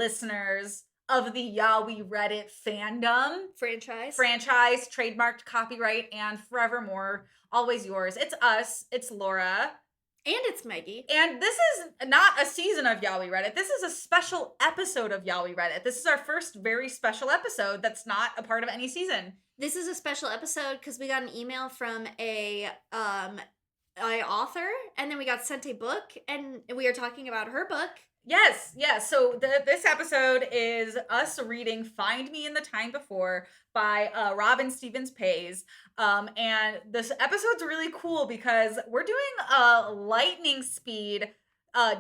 listeners of the Yeah, We Read It fandom. Franchise, trademarked, copyright, and forevermore, always yours. It's us. It's Laura. And it's Meggie. And this is not a season of Yeah, We Read It. This is a special episode of Yeah, We Read It. This is our first very special episode that's not a part of any season. This is a special episode because we got an email from a author, and then we got sent a book, and we are talking about her book. Yes. So this episode is us reading Find Me in the Time Before by Robyn Stevens-Pays. And this episode's really cool because we're doing a lightning speed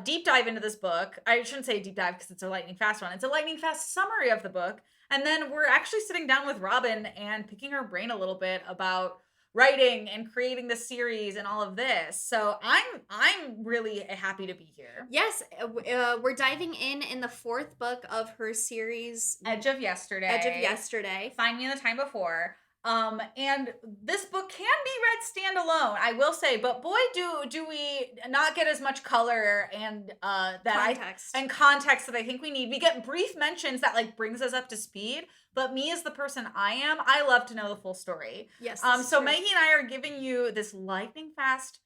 deep dive into this book. I shouldn't say deep dive because it's a lightning fast one. It's a lightning fast summary of the book. And then we're actually sitting down with Robyn and picking her brain a little bit about writing and creating the series and all of this. So I'm really happy to be here. Yes, we're diving in the fourth book of her series, Edge of Yesterday. Find Me in the Time Before. And this book can be read standalone, I will say, but boy, do we not get as much color and context that I think we need. We get brief mentions that like brings us up to speed, but me as the person I am, I love to know the full story. Yes. So Meggie and I are giving you this lightning fast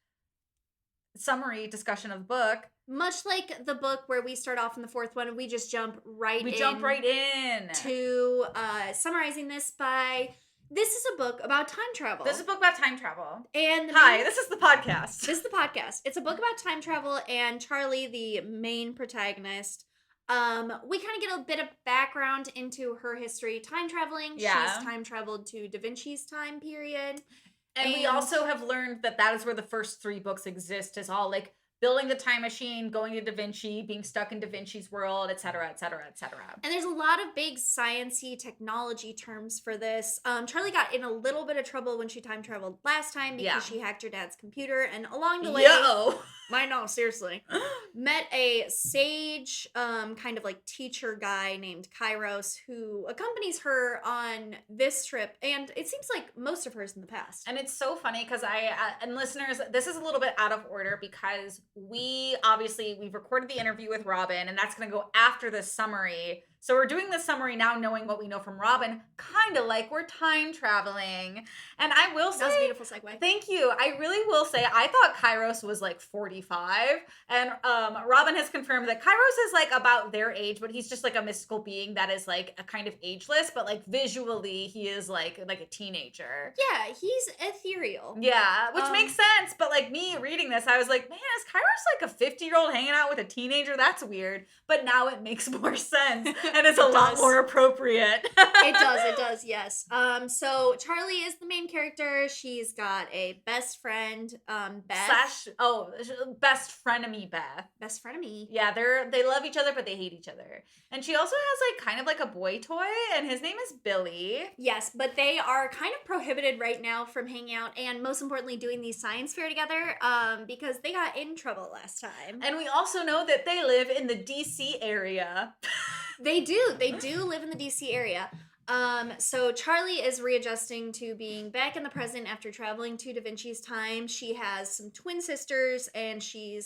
summary discussion of the book. Much like the book where we start off in the fourth one, we just jump right in to summarizing this by... This is a book about time travel. And this is the podcast. It's a book about time travel, and Charley, the main protagonist, we kind of get a bit of background into her history time traveling. Yeah. She's time traveled to Da Vinci's time period. And we also have learned that is where the first three books exist, is all like building the time machine, going to Da Vinci, being stuck in Da Vinci's world, etc., etc., etc. And there's a lot of big science-y technology terms for this. Charley got in a little bit of trouble when she time traveled last time because she hacked her dad's computer, and along the way... I know, seriously. Met a sage, kind of like teacher guy named Kairos who accompanies her on this trip, and it seems like most of hers in the past. And it's so funny because and listeners, this is a little bit out of order because we've recorded the interview with Robyn, and that's going to go after the summary. So we're doing the summary now knowing what we know from Robyn, kind of like we're time traveling. And I will say... That was a beautiful segue. Thank you. I really will say, I thought Kairos was like 45. And Robyn has confirmed that Kairos is like about their age, but he's just like a mystical being that is like a kind of ageless, but like visually he is like a teenager. Yeah, he's ethereal. Yeah, which makes sense. But like me reading this, I was like, man, is Kairos like a 50-year-old hanging out with a teenager? That's weird. But now it makes more sense. And it's a lot more appropriate. It does, yes. So Charley is the main character. She's got a best friend, Beth. Best frenemy Beth. Best frenemy. Yeah, they love each other, but they hate each other. And she also has like kind of like a boy toy, and his name is Billy. Yes, but they are kind of prohibited right now from hanging out, and most importantly, doing the science fair together, because they got in trouble last time. And we also know that they live in the DC area. They do live in the DC area. So Charley is readjusting to being back in the present after traveling to Da Vinci's time. She has some twin sisters, and she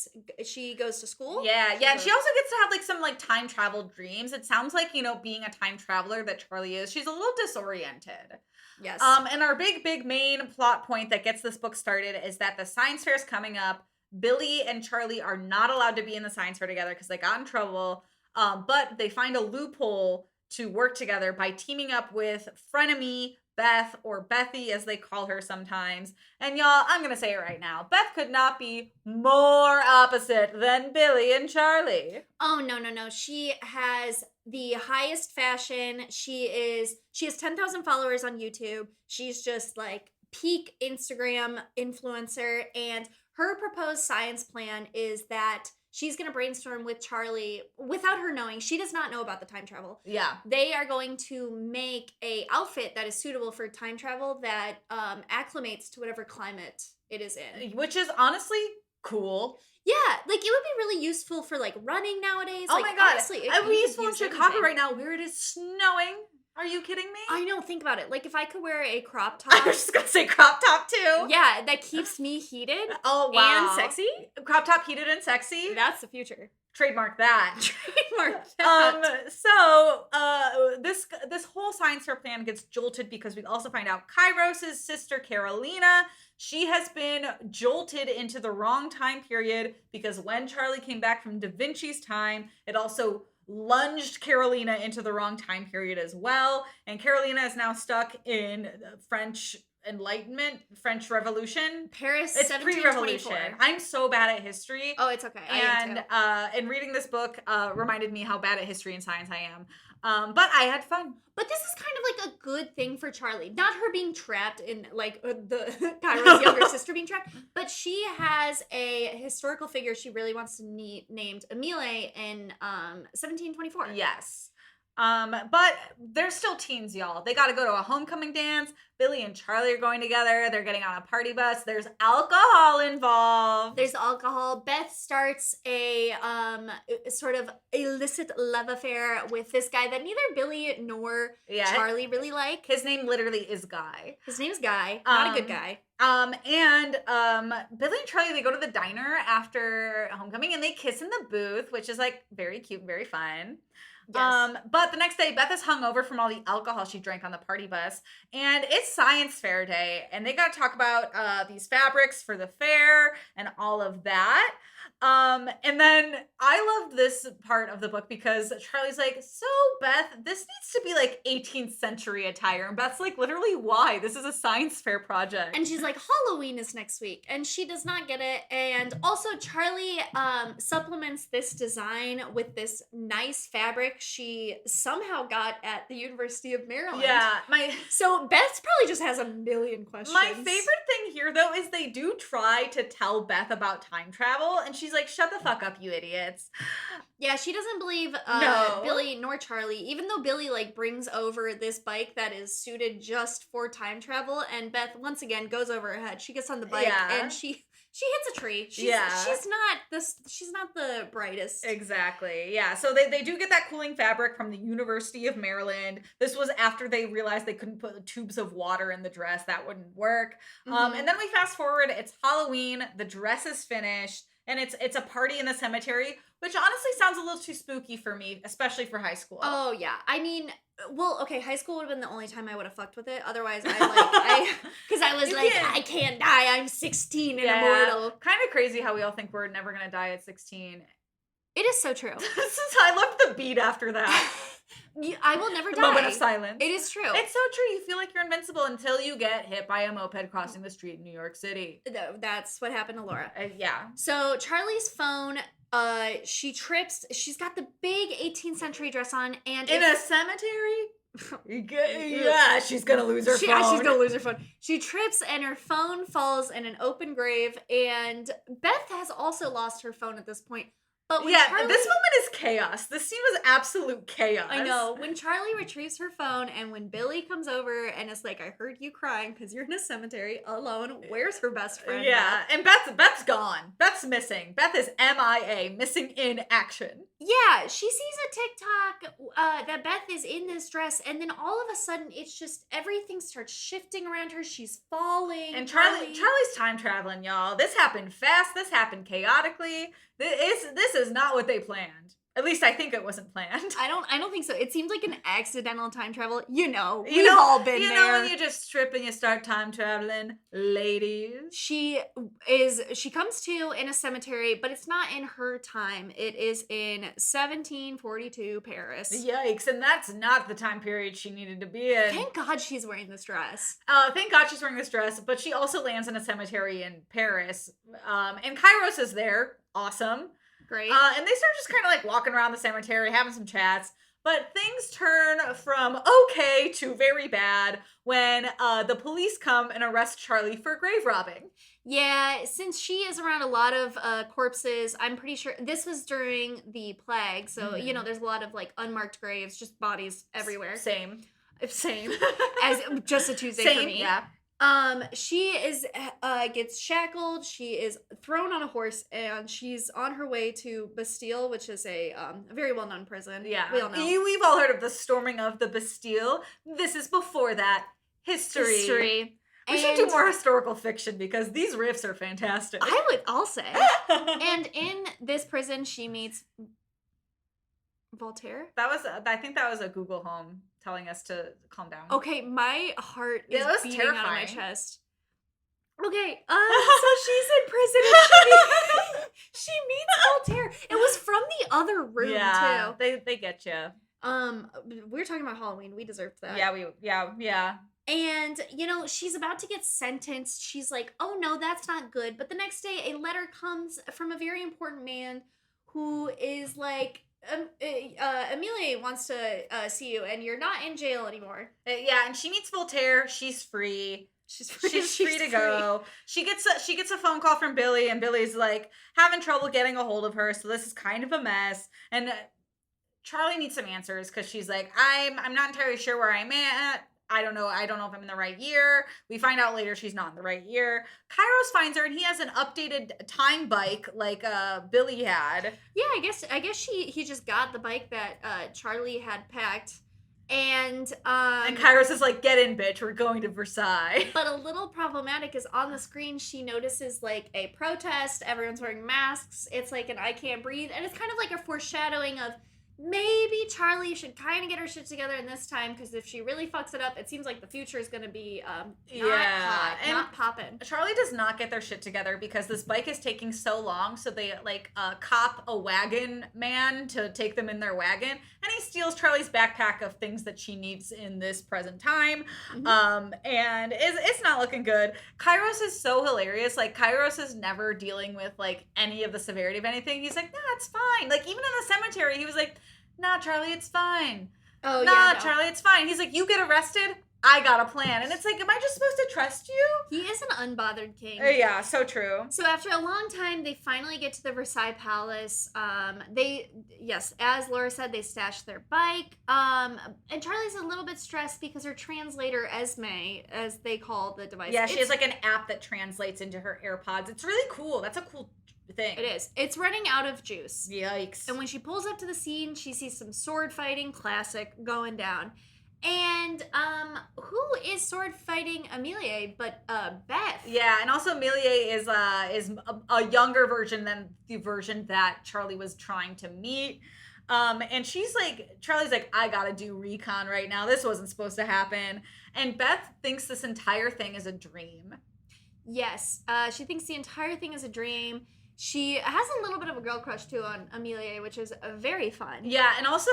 goes to school. Yeah, and she also gets to have like some like time travel dreams. It sounds like, being a time traveler that Charley is, she's a little disoriented. Yes. And our big main plot point that gets this book started is that the science fair is coming up. Billy and Charley are not allowed to be in the science fair together because they got in trouble. But they find a loophole to work together by teaming up with frenemy Beth, or Bethy as they call her sometimes. And y'all, I'm going to say it right now. Beth could not be more opposite than Billy and Charley. Oh, no. She has the highest fashion. She has 10,000 followers on YouTube. She's just like peak Instagram influencer. And her proposed science plan is that she's going to brainstorm with Charley without her knowing. She does not know about the time travel. Yeah. They are going to make a outfit that is suitable for time travel that acclimates to whatever climate it is in. Which is honestly cool. Yeah, like it would be really useful for like running nowadays. Oh like, my god. Honestly, it would be useful in Chicago right now where it is snowing. Are you kidding me? I know, think about it. Like, if I could wear a crop top. I was just gonna say crop top too. Yeah, that keeps me heated. Oh, wow. And sexy. Crop top heated and sexy. That's the future. Trademark that. Trademark that. This whole science fair plan gets jolted because we also find out Kairos' sister Carolina, she has been jolted into the wrong time period because when Charley came back from Da Vinci's time, it also lunged Carolina into the wrong time period as well. And Carolina is now stuck in French Enlightenment, French Revolution. Paris, it's pre-revolution. I'm so bad at history. Oh, it's okay. And reading this book reminded me how bad at history and science I am. But I had fun. But this is kind of like a good thing for Charley. Not her being trapped in, like, the Kairos' younger sister being trapped, but she has a historical figure she really wants to meet named Emile in 1724. Yes. But they're still teens, y'all. They got to go to a homecoming dance. Billy and Charley are going together. They're getting on a party bus. There's alcohol involved. There's alcohol. Beth starts a sort of illicit love affair with this guy that neither Billy nor Charley really like. His name literally is Guy. His name's Guy. Not a good guy. And Billy and Charley, they go to the diner after homecoming and they kiss in the booth, which is like very cute and very fun. Yes. But the next day, Beth is hungover from all the alcohol she drank on the party bus, and it's science fair day, and they got to talk about these fabrics for the fair and all of that. And then I loved this part of the book because Charley's like, so Beth, this needs to be like 18th century attire. And Beth's like, literally, why? This is a science fair project. And she's like, Halloween is next week. And she does not get it. And also Charley supplements this design with this nice fabric she somehow got at the University of Maryland. Yeah. So Beth probably just has a million questions. My favorite thing here, though, is they do try to tell Beth about time travel. And she's like, shut the fuck up, you idiots. Yeah, she doesn't believe Billy nor Charley, even though Billy like brings over this bike that is suited just for time travel, and Beth once again goes over her head. She gets on the bike and she hits a tree. She's not the brightest. Exactly. Yeah. So they do get that cooling fabric from the University of Maryland. This was after they realized they couldn't put tubes of water in the dress. That wouldn't work. Mm-hmm. And then we fast forward. It's Halloween. The dress is finished. And it's a party in the cemetery, which honestly sounds a little too spooky for me, especially for high school. Oh, yeah. I mean, well, okay, high school would have been the only time I would have fucked with it. Otherwise, because I was I can't die. I'm 16 and immortal. Kind of crazy how we all think we're never going to die at 16. It is so true. I loved the beat after that. I will never die. Moment of silence. It is true. It's so true. You feel like you're invincible until you get hit by a moped crossing the street in New York City. That's what happened to Laura. Yeah. So Charley's phone, she trips. She's got the big 18th century dress on. And in a cemetery? Yeah, she's going to lose her phone. Yeah, she's going to lose her phone. She trips and her phone falls in an open grave. And Beth has also lost her phone at this point. But this moment is chaos. This scene was absolute chaos. I know. When Charley retrieves her phone and when Billy comes over and is like, I heard you crying because you're in a cemetery alone. Where's her best friend? Yeah, Beth? And Beth's gone. Beth's missing. Beth is MIA, missing in action. Yeah, she sees a TikTok that Beth is in this dress, and then all of a sudden it's just everything starts shifting around her. She's falling. And Charley's time traveling, y'all. This happened fast. This happened chaotically. This is not what they planned. At least I think it wasn't planned. I don't think so. It seemed like an accidental time travel. We've all been there. You know when you just trip and you start time traveling, ladies? She comes to in a cemetery, but it's not in her time. It is in 1742 Paris. Yikes, and that's not the time period she needed to be in. Thank God she's wearing this dress. Thank God she's wearing this dress, but she also lands in a cemetery in Paris. And Kairos is there. Awesome. Great. And they start just kind of like walking around the cemetery, having some chats. But things turn from okay to very bad when the police come and arrest Charley for grave robbing. Yeah, since she is around a lot of corpses, I'm pretty sure this was during the plague. So, there's a lot of like unmarked graves, just bodies everywhere. Same. As just a Tuesday for me. Yeah. She is gets shackled. She is thrown on a horse, and she's on her way to Bastille, which is a very well known prison. Yeah, we all know. We've all heard of the storming of the Bastille. This is before that. History. We should do more historical fiction because these riffs are fantastic. I'll say. And in this prison, she meets Voltaire. I think that was a Google Home telling us to calm down. Okay, my heart is beating terrifying. Out of my chest. Okay, so she's in prison and she meets Voltaire. It was from the other room too. They get you. We were talking about Halloween. We deserved that. Yeah. And, she's about to get sentenced. She's like, oh no, that's not good. But the next day, a letter comes from a very important man who is like, Amelia wants to see you, and you're not in jail anymore. Yeah, and she meets Voltaire. She's free. She's free to go. She gets a phone call from Billy, and Billy's like having trouble getting a hold of her. So this is kind of a mess. And Charley needs some answers because she's like, I'm not entirely sure where I'm at. I don't know if I'm in the right year. We find out later she's not in the right year. Kairos finds her, and he has an updated time bike like Billy had. Yeah, I guess he just got the bike that Charley had packed. And Kairos is like, get in, bitch, we're going to Versailles. But a little problematic is on the screen she notices like a protest, everyone's wearing masks, it's like an I can't breathe, and it's kind of like a foreshadowing of maybe Charley should kind of get her shit together in this time, because if she really fucks it up, it seems like the future is going to be not popping. Charley does not get their shit together because this bike is taking so long, so they cop a wagon man to take them in their wagon, and he steals Charley's backpack of things that she needs in this present time. Mm-hmm. And it's not looking good. Kairos is so hilarious. Like, Kairos is never dealing with like any of the severity of anything. He's like, nah, it's fine. Like, even in the cemetery, he was like, nah, Charley, it's fine. Oh, yeah. No. Charley, it's fine. He's like, you get arrested, I got a plan. And it's like, am I just supposed to trust you? He is an unbothered king. Yeah, so true. So after a long time, they finally get to the Versailles Palace. As Laura said, they stashed their bike. And Charley's a little bit stressed because her translator, Esme, as they call the device. Yeah, she has like an app that translates into her AirPods. It's really cool. That's a cool thing. It is. It's running out of juice. Yikes. And when she pulls up to the scene, she sees some sword fighting, classic, going down. And who is sword fighting Amelia but Beth? Yeah, and also Amelia is a younger version than the version that Charley was trying to meet. And Charley's like, I gotta do recon right now. This wasn't supposed to happen. And Beth thinks this entire thing is a dream. Yes, she thinks the entire thing is a dream. She has a little bit of a girl crush, too, on Amelia, which is very fun. Yeah, and also,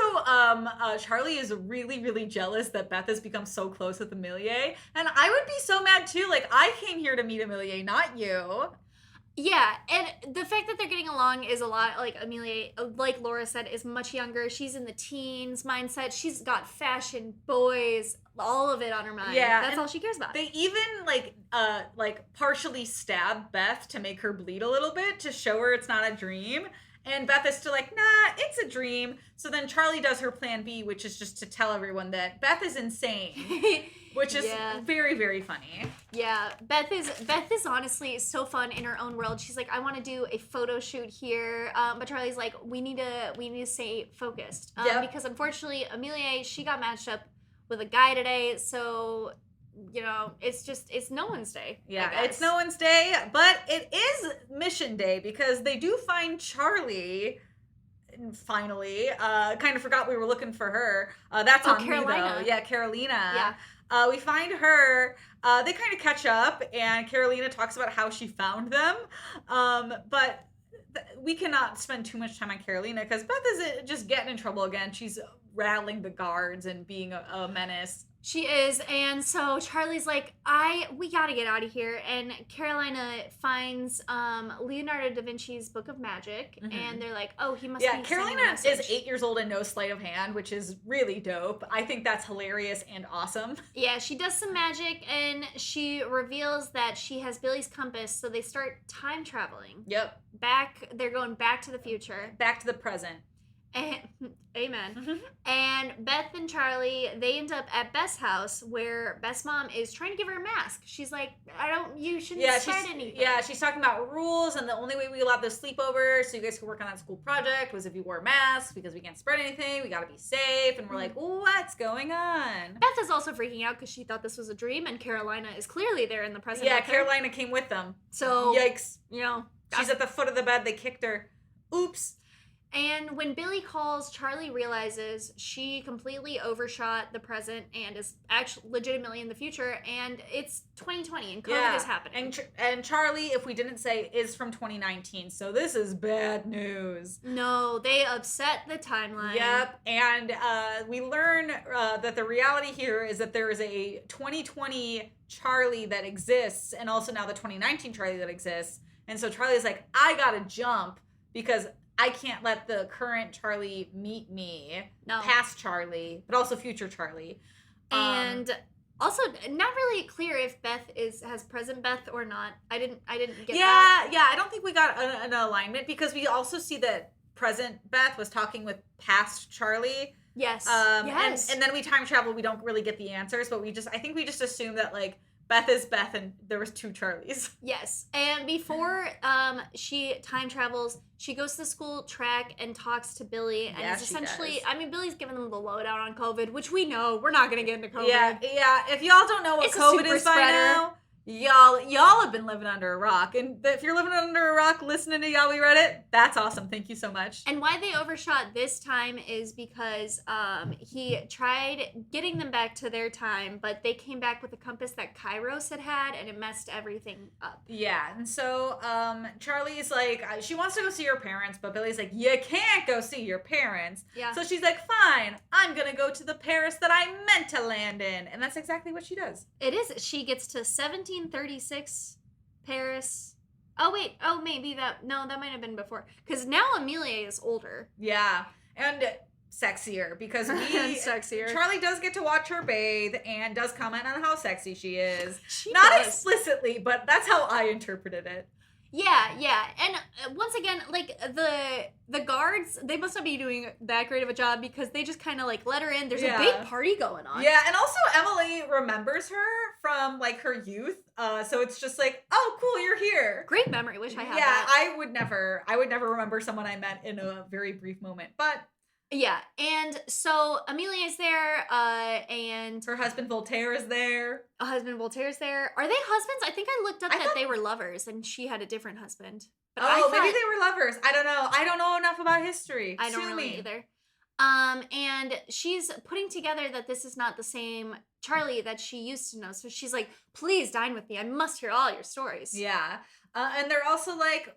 Charley is really, really jealous that Beth has become so close with Amelia. And I would be so mad, too. Like, I came here to meet Amelia, not you. Yeah, and the fact that they're getting along is a lot. Like, Amelia, like Laura said, is much younger. She's in the teens mindset. She's got fashion, boys, all of it on her mind. Yeah, that's all she cares about. They even partially stab Beth to make her bleed a little bit to show her it's not a dream. And Beth is still like, nah, it's a dream. So then Charley does her plan B, which is just to tell everyone that Beth is insane, which is very, very funny. Yeah, Beth is honestly so fun in her own world. She's like, I want to do a photo shoot here, but Charley's like, we need to stay focused, because unfortunately Amelia, she got matched up with a guy today, so it's no one's day. Yeah, it's no one's day, but it is mission day because they do find Charley. Finally, kind of forgot we were looking for her. That's on Carolina. Me though. Yeah, Carolina. Yeah. We find her. They kind of catch up, and Carolina talks about how she found them. But we cannot spend too much time on Carolina because Beth is just getting in trouble again. She's rattling the guards and being a menace. She is, and so Charley's like, we gotta get out of here, and Carolina finds Leonardo da Vinci's Book of Magic, and they're like, oh, he must be Carolina is 8 years old and no sleight of hand, which is really dope. I think that's hilarious and awesome. Yeah, she does some magic, and she reveals that she has Billy's compass, so they start time traveling. Yep. They're going back to the future. Back to the present. And amen. And Beth and Charlie, they end up at Beth's house where Beth's mom is trying to give her a mask. She's like, you shouldn't spread anything. Yeah, she's talking about rules, and the only way we allowed this sleepover so you guys could work on that school project was if you wore masks because we can't spread anything. We gotta be safe. And we're like, what's going on? Beth is also freaking out because she thought this was a dream, and Carolina is clearly there in the present. Yeah, Carolina came with them. So, yikes. She's at the foot of the bed. They kicked her. Oops. And when Billy calls, Charlie realizes she completely overshot the present and is actually legitimately in the future, and it's 2020 and COVID is happening. And Charlie, if we didn't say, is from 2019, so this is bad news. No, they upset the timeline. Yep, and we learn that the reality here is that there is a 2020 Charlie that exists, and also now the 2019 Charlie that exists, and so Charlie's like, I gotta jump because I can't let the current Charlie meet me, past Charlie, but also future Charlie. And also, not really clear if Beth has present Beth or not. I didn't get that. Yeah, I don't think we got an alignment because we also see that present Beth was talking with past Charlie. Yes. Yes. And then we time travel. We don't really get the answers, but I think we just assume that like Beth is Beth and there was two Charlies. Yes. And before she time travels, she goes to the school track and talks to Billy. And it's essentially, Billy's giving them the lowdown on COVID, which we know we're not going to get into COVID. Yeah. If y'all don't know what COVID is by now, y'all have been living under a rock. And if you're living under a rock listening to Y'all We Read It, that's awesome. Thank you so much. And why they overshot this time is because he tried getting them back to their time, but they came back with a compass that Kairos had, and it messed everything up. Yeah, and so Charlie's like, she wants to go see her parents, but Billy's like, you can't go see your parents. Yeah. So she's like, fine, I'm gonna go to the Paris that I meant to land in. And that's exactly what she does. It is. She gets to 1736 Paris. Oh, wait. Oh, maybe that might have been before. Because now Amelia is older. Yeah. And sexier because Charlie does get to watch her bathe and does comment on how sexy she is. Not explicitly, but that's how I interpreted it. Yeah. And once again, like the guards, they must not be doing that great of a job because they just kind of like let her in. There's a big party going on. Yeah, and also Emily remembers her from like her youth. So it's just like, oh, cool, you're here. Great memory. Wish I had that. Yeah, I would never remember someone I met in a very brief moment, but. Yeah, and so Amelia's there, and her husband Voltaire is there. Voltaire's there. Are they husbands? I think I looked up that they were lovers, and she had a different husband. But maybe they were lovers. I don't know. I don't know enough about history. I don't really either. And she's putting together that this is not the same Charlie that she used to know. So she's like, please dine with me. I must hear all your stories. Yeah. And they're also like,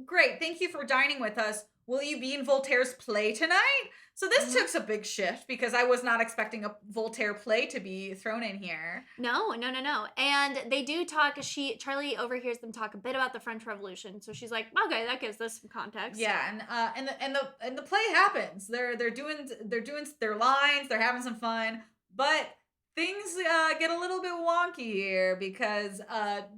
great, thank you for dining with us. Will you be in Voltaire's play tonight? So this took a big shift because I was not expecting a Voltaire play to be thrown in here. No. And they do talk. Charlie overhears them talk a bit about the French Revolution. So she's like, okay, that gives this some context. Yeah, and the play happens. They're doing their lines. They're having some fun, but things get a little bit wonky here because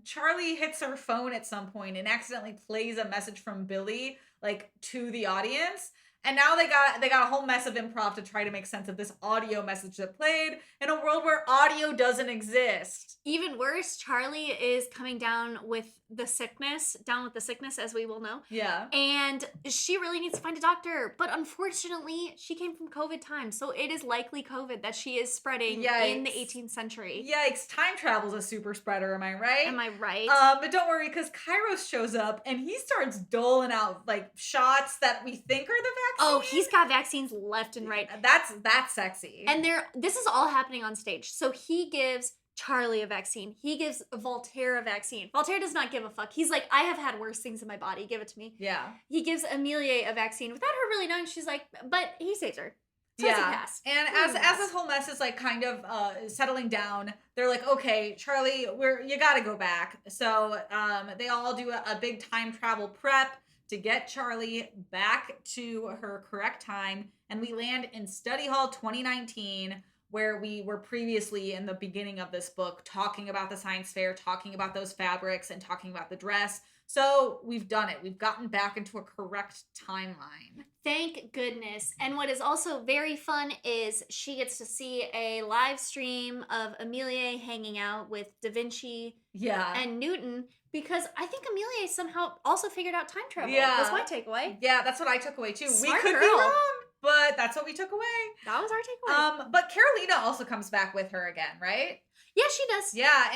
Charlie hits her phone at some point and accidentally plays a message from Billy like to the audience. And now they got a whole mess of improv to try to make sense of this audio message that played in a world where audio doesn't exist. Even worse, Charlie is coming down with the sickness, as we will know. Yeah. And she really needs to find a doctor. But unfortunately, she came from COVID times. So it is likely COVID that she is spreading in the 18th century. Yikes. Time travel's a super spreader, am I right? Am I right? But don't worry, because Kairos shows up and he starts doling out like shots that we think are the vaccine. Oh, he's got vaccines left and right. That's sexy. And this is all happening on stage. So he gives Charlie a vaccine. He gives Voltaire a vaccine. Voltaire does not give a fuck. He's like, I have had worse things in my body. Give it to me. Yeah. He gives Amelia a vaccine without her really knowing. She's like, but he saves her. So it's a pass. And as this whole mess is like kind of settling down, they're like, okay, Charlie, you gotta go back. So they all do a big time travel prep to get Charlie back to her correct time. And we land in Study Hall 2019, where we were previously in the beginning of this book talking about the science fair, talking about those fabrics, and talking about the dress. So we've done it. We've gotten back into a correct timeline. Thank goodness. And what is also very fun is she gets to see a live stream of Amelia hanging out with Da Vinci and Newton, because I think Amelia somehow also figured out time travel. Yeah. That's my takeaway. Yeah, that's what I took away too. Smart we could be wrong, but that's what we took away. That was our takeaway. But Carolina also comes back with her again, right? Yeah, she does. Yeah,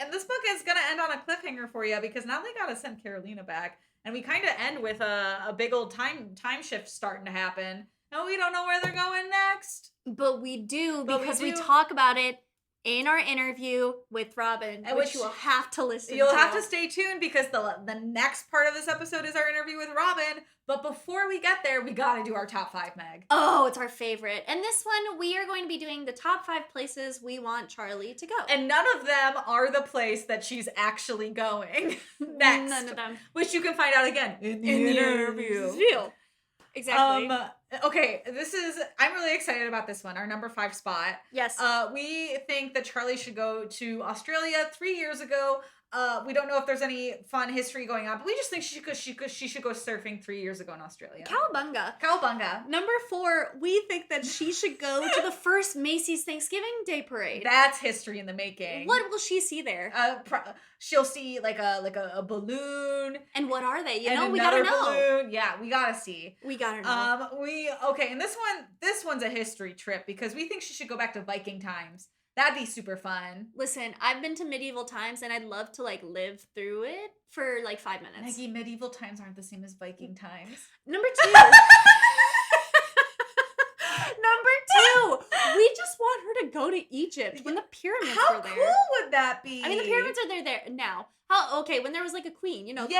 and this book is gonna end on a cliffhanger for you, because now they gotta send Carolina back, and we kind of end with a big old time shift starting to happen, and we don't know where they're going next. But we do, because we talk about it in our interview with Robyn, which you will have to listen to. You'll have to stay tuned, because the next part of this episode is our interview with Robyn. But before we get there, we gotta do our top 5, Meg. Oh, it's our favorite. And this one, we are going to be doing the top 5 places we want Charley to go. And none of them are the place that she's actually going next. None of them. Which you can find out again in the interview. Exactly. Okay, I'm really excited about this one, our number 5 spot. Yes. We think that Charley should go to Australia 3 years ago. We don't know if there's any fun history going on, but we just think she should go surfing 3 years ago in Australia. Cowabunga. Number 4, we think that she should go to the first Macy's Thanksgiving Day Parade. That's history in the making. What will she see there? She'll see like a balloon. And what are they? We gotta know. Balloon. Yeah, we gotta see. We gotta know. And this one's a history trip, because we think she should go back to Viking times. That'd be super fun. Listen, I've been to medieval times, and I'd love to live through it for 5 minutes. Maggie, medieval times aren't the same as Viking times. Number 2. We just want her to go to Egypt when the pyramids were there. How cool would that be? I mean, the pyramids are there now. When there was a queen, Cleopatra.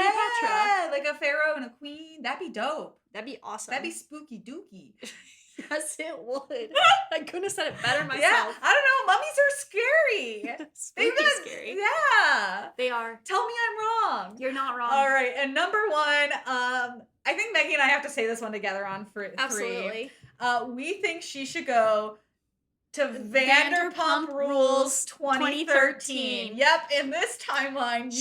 Yeah, like a pharaoh and a queen. That'd be dope. That'd be awesome. That'd be spooky dooky. Yes, it would. I couldn't have said it better myself. Yeah, I don't know. Mummies are scary. Spooky scary. Yeah. They are. Tell me I'm wrong. You're not wrong. All right, and number 1, I think Meggie and I have to say this one together on for 3. Absolutely. We think she should go to Vanderpump Rules 2013. Yep, in this timeline,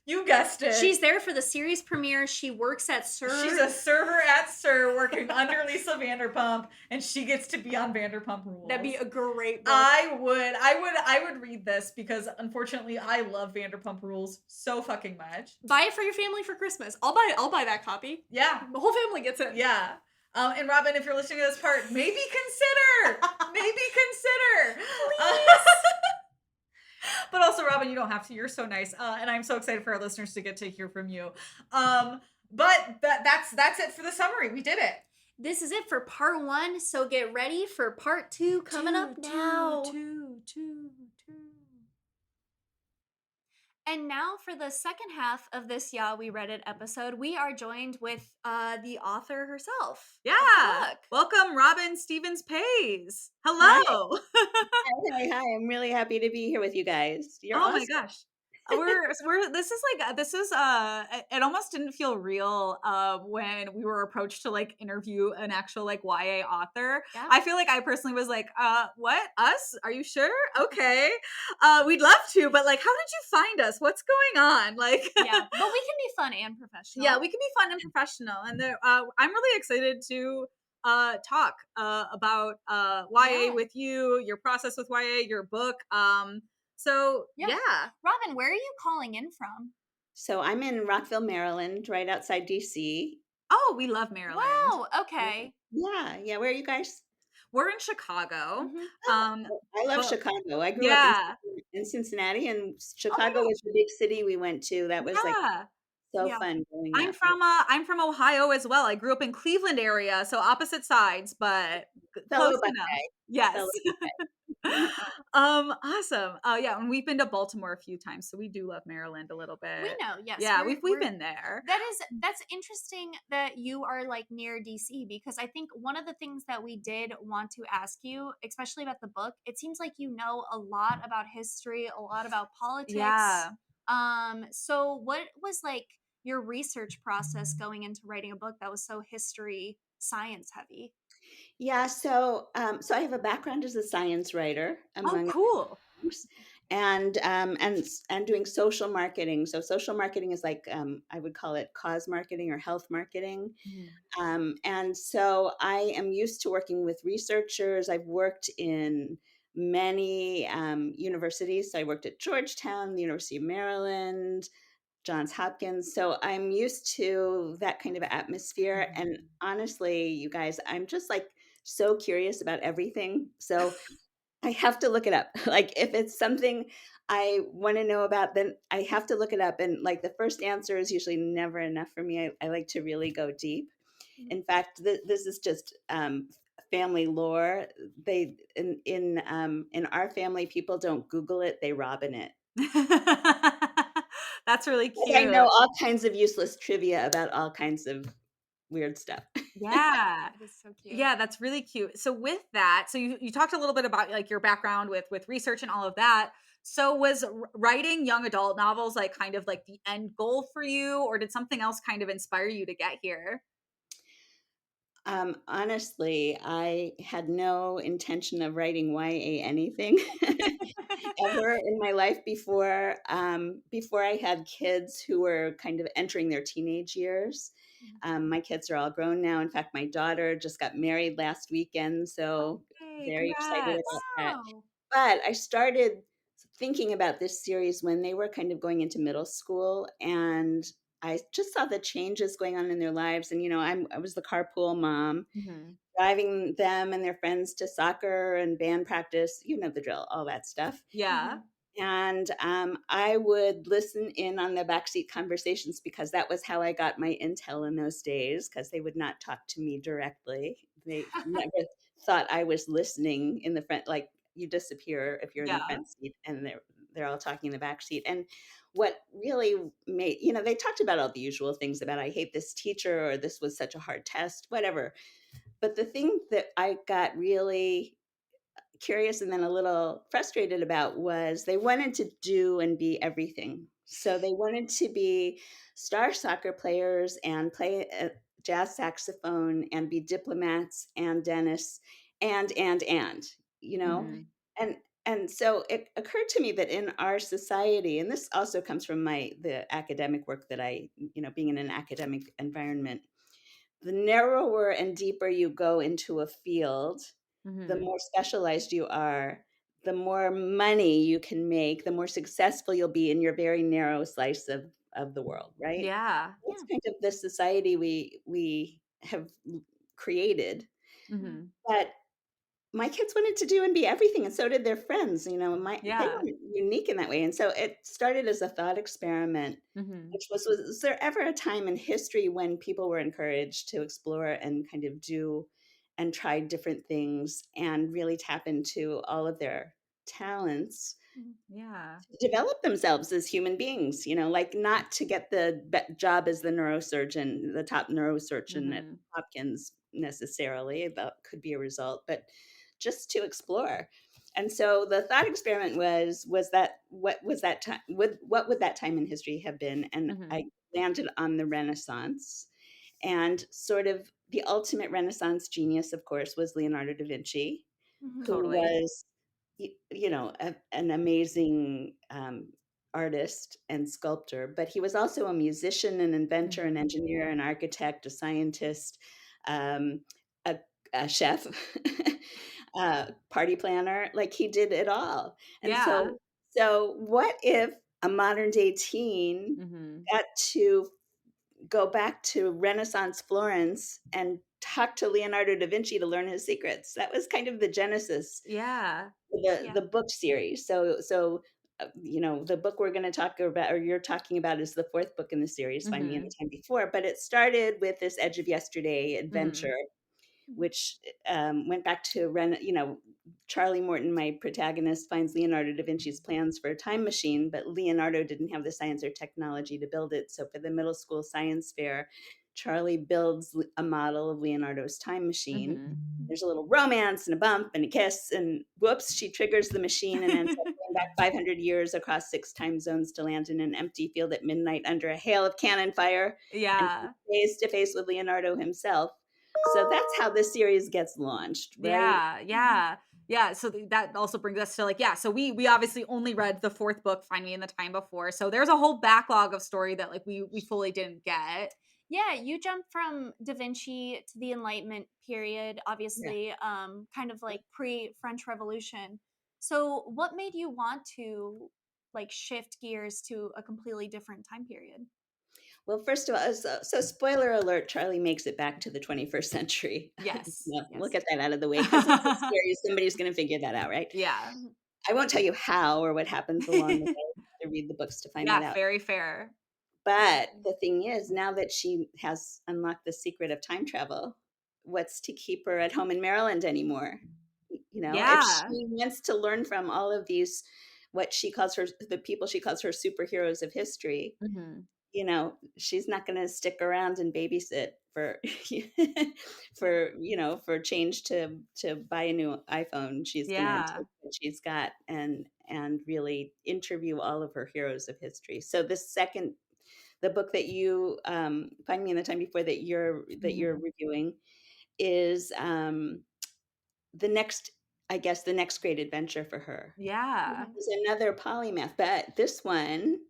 you guessed it. She's there for the series premiere. She works at SUR. She's a server at SUR working under Lisa Vanderpump, and she gets to be on Vanderpump Rules. That'd be a great book. I would read this, because unfortunately I love Vanderpump Rules so fucking much. Buy it for your family for Christmas. I'll buy that copy. Yeah. The whole family gets it. Yeah. And Robyn, if you're listening to this part, maybe consider. Please. But also, Robyn, you don't have to. You're so nice. And I'm so excited for our listeners to get to hear from you. But that's it for the summary. We did it. This is it for part 1. So get ready for part 2 coming up now. And now for the second half of this Yeah, We Read It episode, we are joined with the author herself. Yeah. Welcome, Robyn Stevens-Pays. Hello. Hi. I'm really happy to be here with you guys. You're awesome. My gosh. This is it almost didn't feel real when we were approached to interview an actual YA author. Yeah. I feel like I personally was like, what? Us? Are you sure? Okay. We'd love to, but how did you find us? What's going on? Yeah, but we can be fun and professional. Yeah, we can be fun and professional. And I'm really excited to talk about YA with you, your process with YA, your book. So, yeah. Robyn, where are you calling in from? So I'm in Rockville, Maryland, right outside DC. Oh, we love Maryland. Wow, okay. Yeah. Where are you guys? We're in Chicago. Mm-hmm. I love Chicago. I grew up in Cincinnati, and Chicago was the big city we went to. That was fun going. I'm from Ohio as well. I grew up in Cleveland area, so opposite sides, but close enough. Yes. Awesome. And we've been to Baltimore a few times, so we do love Maryland a little bit. We know, yes. Yeah, we've been there. That's interesting that you are near DC, because I think one of the things that we did want to ask you, especially about the book, it seems like you know a lot about history, a lot about politics. Yeah. So what was your research process going into writing a book that was so history, science heavy? Yeah, so I have a background as a science writer, Oh, among other cool. things, and doing social marketing. So social marketing is like I would call it cause marketing or health marketing. Mhm. And so I am used to working with researchers. I've worked in many universities. So I worked at Georgetown, the University of Maryland, Johns Hopkins. So I'm used to that kind of atmosphere. Mhm. And honestly, you guys, I'm just like so curious about everything. So I have to look it up. Like if it's something I want to know about, then I have to look it up. And like the first answer is usually never enough for me. I like to really go deep. In fact, this is just family lore. They in our family, people don't Google it; they Robyn it. That's really But I know cute. all kinds of useless trivia about all kinds of weird stuff. Yeah. That is so cute. Yeah, that's really cute. So with that, so you talked a little bit about like your background with research and all of that. So was writing young adult novels like kind of like the end goal for you, or did something else kind of inspire you to get here? Honestly, I had no intention of writing YA anything ever in my life before I had kids who were kind of entering their teenage years. My kids are all grown now. In fact, my daughter just got married last weekend, so Hey, very excited about congrats. that. Wow. But I started thinking about this series when they were kind of going into middle school, and I just saw the changes going on in their lives. And I was the carpool mom, Mhm. driving them and their friends to soccer and band practice. You know the drill, all that stuff. Yeah. And I would listen in on the backseat conversations because that was how I got my intel in those days, because they would not talk to me directly. They never thought I was listening in the front, like you disappear if you're in the Yeah. front seat and they're all talking in the back seat. And what really made, they talked about all the usual things about I hate this teacher or this was such a hard test, whatever. But the thing that I got really curious and then a little frustrated about was they wanted to do and be everything. So they wanted to be star soccer players and play jazz saxophone and be diplomats and dentists and you know Mhm. and and so it occurred to me that in our society, and this also comes from the academic work that I, being in an academic environment, the narrower and deeper you go into a field, the Mhm. more specialized you are, the more money you can make, the more successful you'll be in your very narrow slice of the world, right? Yeah. That's Yeah. kind of the society we have created. Mhm. But my kids wanted to do and be everything, and so did their friends. They Yeah. weren't unique in that way, and so it started as a thought experiment, Mhm. which was there ever a time in history when people were encouraged to explore and kind of do and try different things and really tap into all of their talents, Yeah. develop themselves as human beings, like not to get the job as the neurosurgeon, the top neurosurgeon at Mhm. Hopkins necessarily. That could be a result, but just to explore. And so the thought experiment was that what was that time? What would that time in history have been? And Mhm. I landed on the Renaissance, and sort of the ultimate Renaissance genius, of course, was Leonardo da Vinci, who Totally. was an amazing artist and sculptor, but he was also a musician, an inventor, an Mhm. engineer, an architect, a scientist, um, a, a chef, party planner. Like he did it all. And Yeah. so what if a modern day teen Mhm. got to go back to Renaissance Florence and talk to Leonardo da Vinci to learn his secrets? That was kind of the genesis, Yeah. Yeah. the book series. The book we're going to talk about, or you're talking about, is the fourth book in the series, Find Me in the Mhm. Time Before. But it started with this Edge of Yesterday Mhm. adventure, which went back to Charley Morton, my protagonist, finds Leonardo da Vinci's plans for a time machine, but Leonardo didn't have the science or technology to build it. So for the middle school science fair, Charley builds a model of Leonardo's time machine. Mhm. There's a little romance and a bump and a kiss, and whoops, she triggers the machine and ends up back 500 years across 6 time zones to land in an empty field at midnight under a hail of cannon fire and Yeah. face to face with Leonardo himself. So that's how this series gets launched, right? Yeah, yeah. Yeah, so that also brings us to, like, yeah, so we obviously only read the 4th book, Find Me in the Time Before, so there's a whole backlog of story that, like, we fully didn't get. Yeah, you jumped from Da Vinci to the Enlightenment period, Yeah. obviously, kind of like pre-French Revolution. So what made you want to like shift gears to a completely different time period? Well, first of all, so spoiler alert, Charlie makes it back to the 21st century. Yes. Yeah, we'll Yes. get that out of the way because it's a series. Somebody's going to figure that out, right? Yeah. Mhm. I won't tell you how or what happens along the way. You have to read the books to find that Yeah, out. very fair. But the thing is, now that she has unlocked the secret of time travel, what's to keep her at home in Maryland anymore? You know, if Yeah. she wants to learn from all of these, what she calls the people she calls her superheroes of history, Mhm. you know, she's not going to stick around and babysit for for change to buy a new iPhone. She's going to Yeah. take what she's got and really interview all of her heroes of history. So the book that you Find Me in the Time Before that you're Mhm. reviewing is the next, I guess, the next great adventure for her. Yeah. Mhm. Is another polymath, but this one,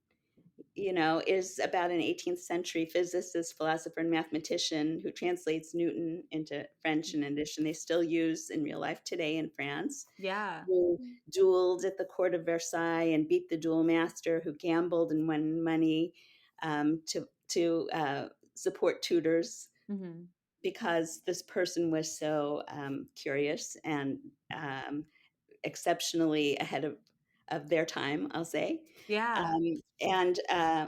is about an 18th century physicist, philosopher, and mathematician who translates Newton into French, an edition they still use in real life today in France, Yeah. who dueled at the court of Versailles and beat the duel master, who gambled and won money to support tutors Mhm. because this person was so curious and um, exceptionally ahead of their time, I'll say. Yeah. And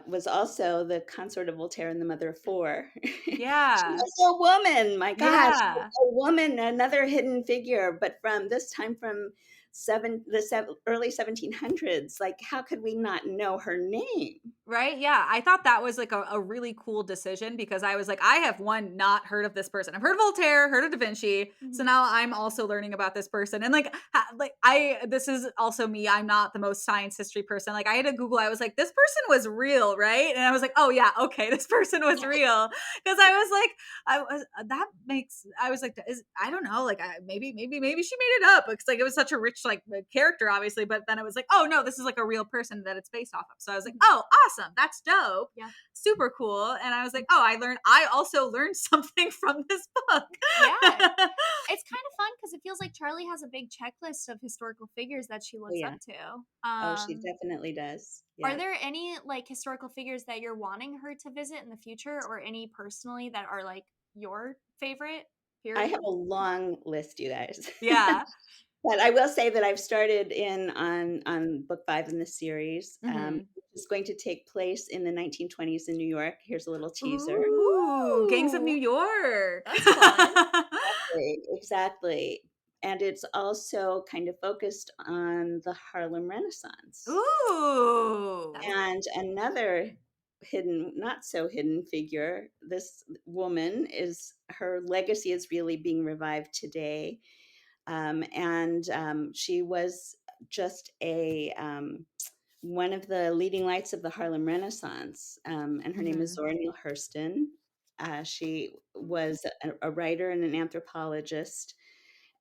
was also the consort of Voltaire and the mother of four. She Yeah. was a woman, my God, she was Yeah. a woman, another hidden figure, but from this time from early 1700s. Like, how could we not know her name? Right? Yeah. I thought that was like a really cool decision because I was like, I have not heard of this person. I've heard of Voltaire, heard of Da Vinci. So Mhm. now I'm also learning about this person. And like, this is also me. I'm not the most science history person. Like, I had to Google, I was like, this person was real, right? And I was like, oh yeah, okay, this person was real. Because I was like, I don't know, like, maybe she made it up because like it was such a rich like character, obviously. But then it was like, oh no, this is like a real person that it's based off of. So I was like, Mhm. oh, awesome, that's dope, Yeah. super cool. And I was like, oh, I also learned something from this book. Yeah. It's kind of fun because it feels like Charlie has a big checklist of historical figures that she Oh, looks up yeah. to. Oh, she definitely does. Are Yeah. there any like historical figures that you're wanting her to visit in the future, or any personally that are like your favorite? I Period. have a long list, you guys. Yeah. But I will say that I've started in on book 5 in the series, Hmm. which is going to take place in the 1920s in New York. Here's a little teaser. Ooh, Gangs of New Ooh, York. that's fun. Exactly. And it's also kind of focused on the Harlem Renaissance. Ooh. That's And another hidden, not so hidden figure, this woman her legacy is really being revived today. And she was just one of the leading lights of the Harlem Renaissance. And her name is Hmm. Zora Neale Hurston. She was a writer and an anthropologist,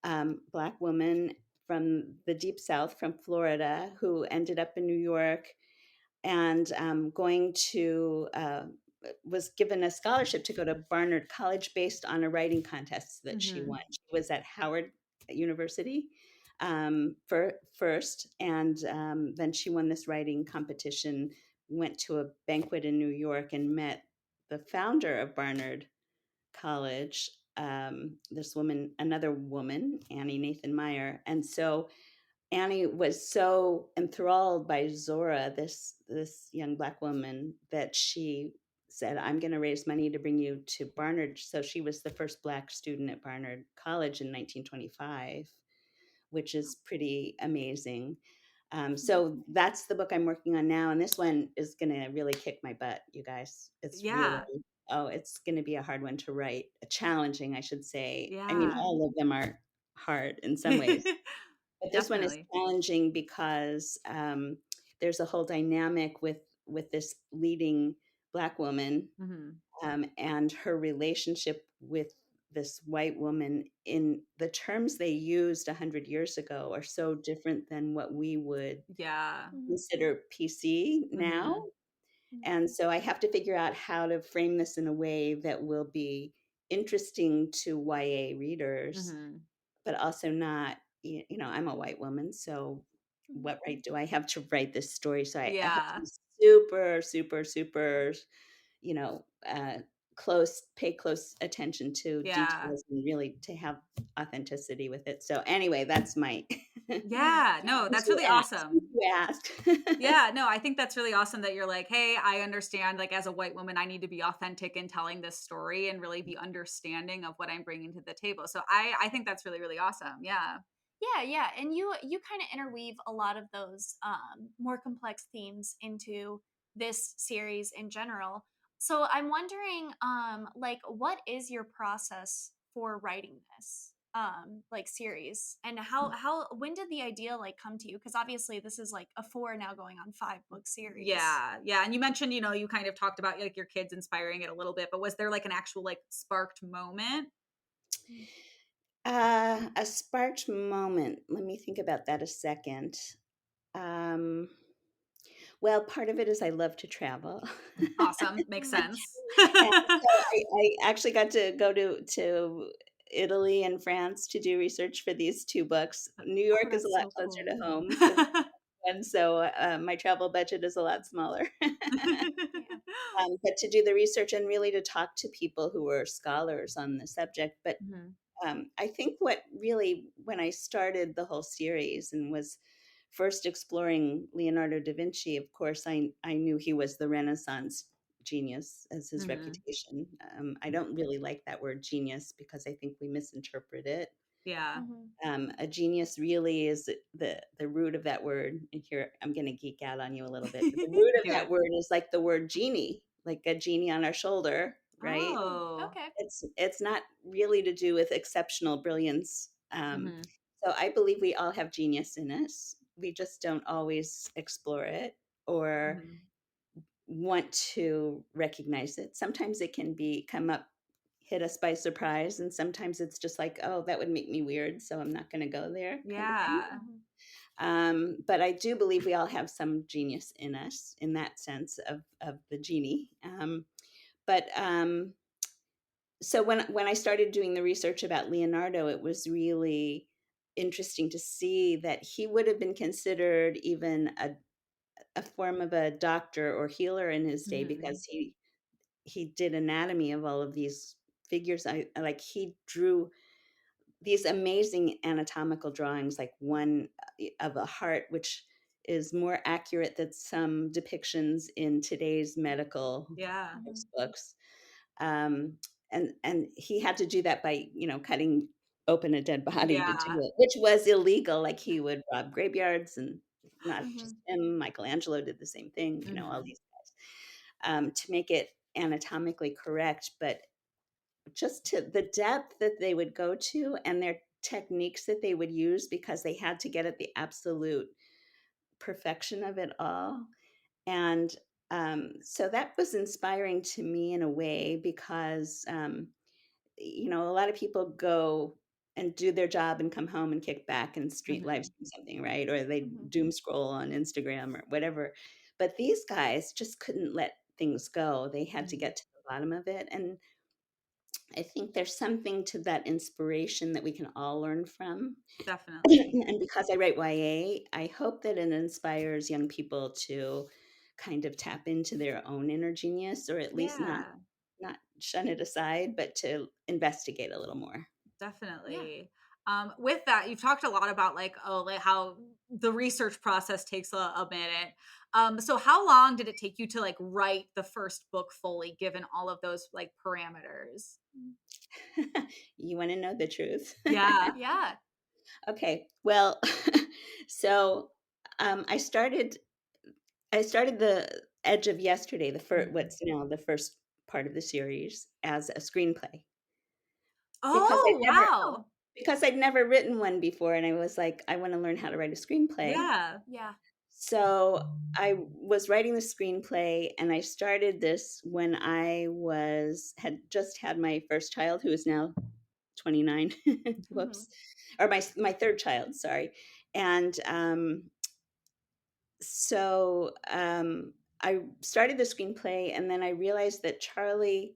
Black woman from the Deep South, from Florida, who ended up in New York and was given a scholarship to go to Barnard College based on a writing contest that she Hmm. won. She was at Howard University for first, and then she won this writing competition. Went to a banquet in New York and met the founder of Barnard College. This woman, another woman, Annie Nathan Meyer, and so Annie was so enthralled by Zora, this young Black woman, that she said, "I'm going to raise money to bring you to Barnard." So she was the first Black student at Barnard College in 1925, which is pretty amazing. So that's the book I'm working on now, and this one is going to really kick my butt, you guys. Yeah. It's going to be a hard one to write, challenging, I should say. I mean, Yeah. all of them are hard in some ways. But this one is Definitely. challenging because there's a whole dynamic with this leading Black woman Mhm. and her relationship with this white woman in the terms they used 100 years ago are so different than what we would Yeah. Mhm. consider PC now. Mhm. Mhm. And so I have to figure out how to frame this in a way that will be interesting to YA readers, Mhm. but also not, I'm a white woman, so Mhm. what right do I have to write this story? So I have to Yeah. be super, super, super, you know, uh, pay close attention to Yeah. details and really to have authenticity with it. So anyway, that's my Mhm. Yeah. Yeah. No, since that's you really asked, since awesome. you asked. Yeah, no, I think that's really awesome that you're like, "Hey, I understand, like, as a white woman, I need to be authentic in telling this story and really be understanding of what I'm bringing to the table." So I think that's really, really awesome. Yeah. Yeah, yeah, and you kind of interweave a lot of those more complex themes into this series in general. So I'm wondering, like, what is your process for writing this, like, series, and how when did the idea like come to you? Because obviously this is like a 4 now going on 5 book series. Yeah. Yeah, and you mentioned, you kind of talked about, like, your kids inspiring it a little bit, but was there, like, an actual, like, sparked moment? Mm. A sparked moment. Let me think about that a second. Um, well, part of it is I love to travel. Awesome, makes Mm. sense. And so I actually got to go to Italy and France to do research for these 2 books. New Oh, York is a that's lot so closer to cool. home for and so, my travel budget is a lot smaller. Yeah. But to do the research and really to talk to people who were scholars on the subject. But Mhm. I think what really, when I started the whole series and was first exploring Leonardo da Vinci, of course, I knew he was the Renaissance genius as his Mhm. reputation. I don't really like that word genius because I think we misinterpret it. Yeah. Mhm. A genius really is the root of that word. And here I'm going to geek out on you a little bit, but the root of Do that it. word is like the word genie, like a genie on our shoulder, right? Mm, Oh. okay. It's not really to do with exceptional brilliance. Mhm. So I believe we all have genius in us. We just don't always explore it or Mhm. want to recognize it. Sometimes it can be come up, hit us by surprise, and sometimes it's just like, oh, that would make me weird, so I'm not going to go there, kind of thing. Yeah. Mhm. But I do believe we all have some genius in us, in that sense of the genie. But so when I started doing the research about Leonardo, it was really interesting to see that he would have been considered even a form of a doctor or healer in his day Mhm. because he did anatomy of all of these figures. I like he drew these amazing anatomical drawings, like one of a heart, which is more accurate than some depictions in today's medical Yeah. Mhm. textbooks. Um, and he had to do that by cutting open a dead body to do Yeah. it, which was illegal. Like he would rob graveyards, and not just Mhm. him. Michelangelo did the same thing. All Mhm. these guys to make it anatomically correct, but just to the depth that they would go to and their techniques that they would use because they had to get at the absolute perfection of it all. And so that was inspiring to me in a way because, a lot of people go and do their job and come home and kick back and live Mhm. stream something, right? Or they Mhm. doom scroll on Instagram or whatever. But these guys just couldn't let things go. They had to Mhm. get to the bottom of it. And I think there's something to that inspiration that we can all learn from. Definitely. And because I write YA, I hope that it inspires young people to kind of tap into their own inner genius, or at least not Yeah. not shun it aside, but to investigate a little more. Yeah. Definitely. With that, you've talked a lot about like, oh, like how the research process takes a minute. So how long did it take you to like write the first book fully, given all of those like parameters? Mm. You want to know the truth? Yeah. Yeah. Okay. Well, so I started. I started the Edge of Yesterday, the first, Mhm. what's now the first part of the series, as a screenplay because Oh, wow. because I'd never written one before, and I was like, I want to learn how to write a screenplay. Yeah. Yeah. So I was writing the screenplay, and I started this when I had just had my first child, who is now 29. Mm-hmm. Whoops. Or my third child, sorry. And so I started the screenplay, and then I realized that Charley,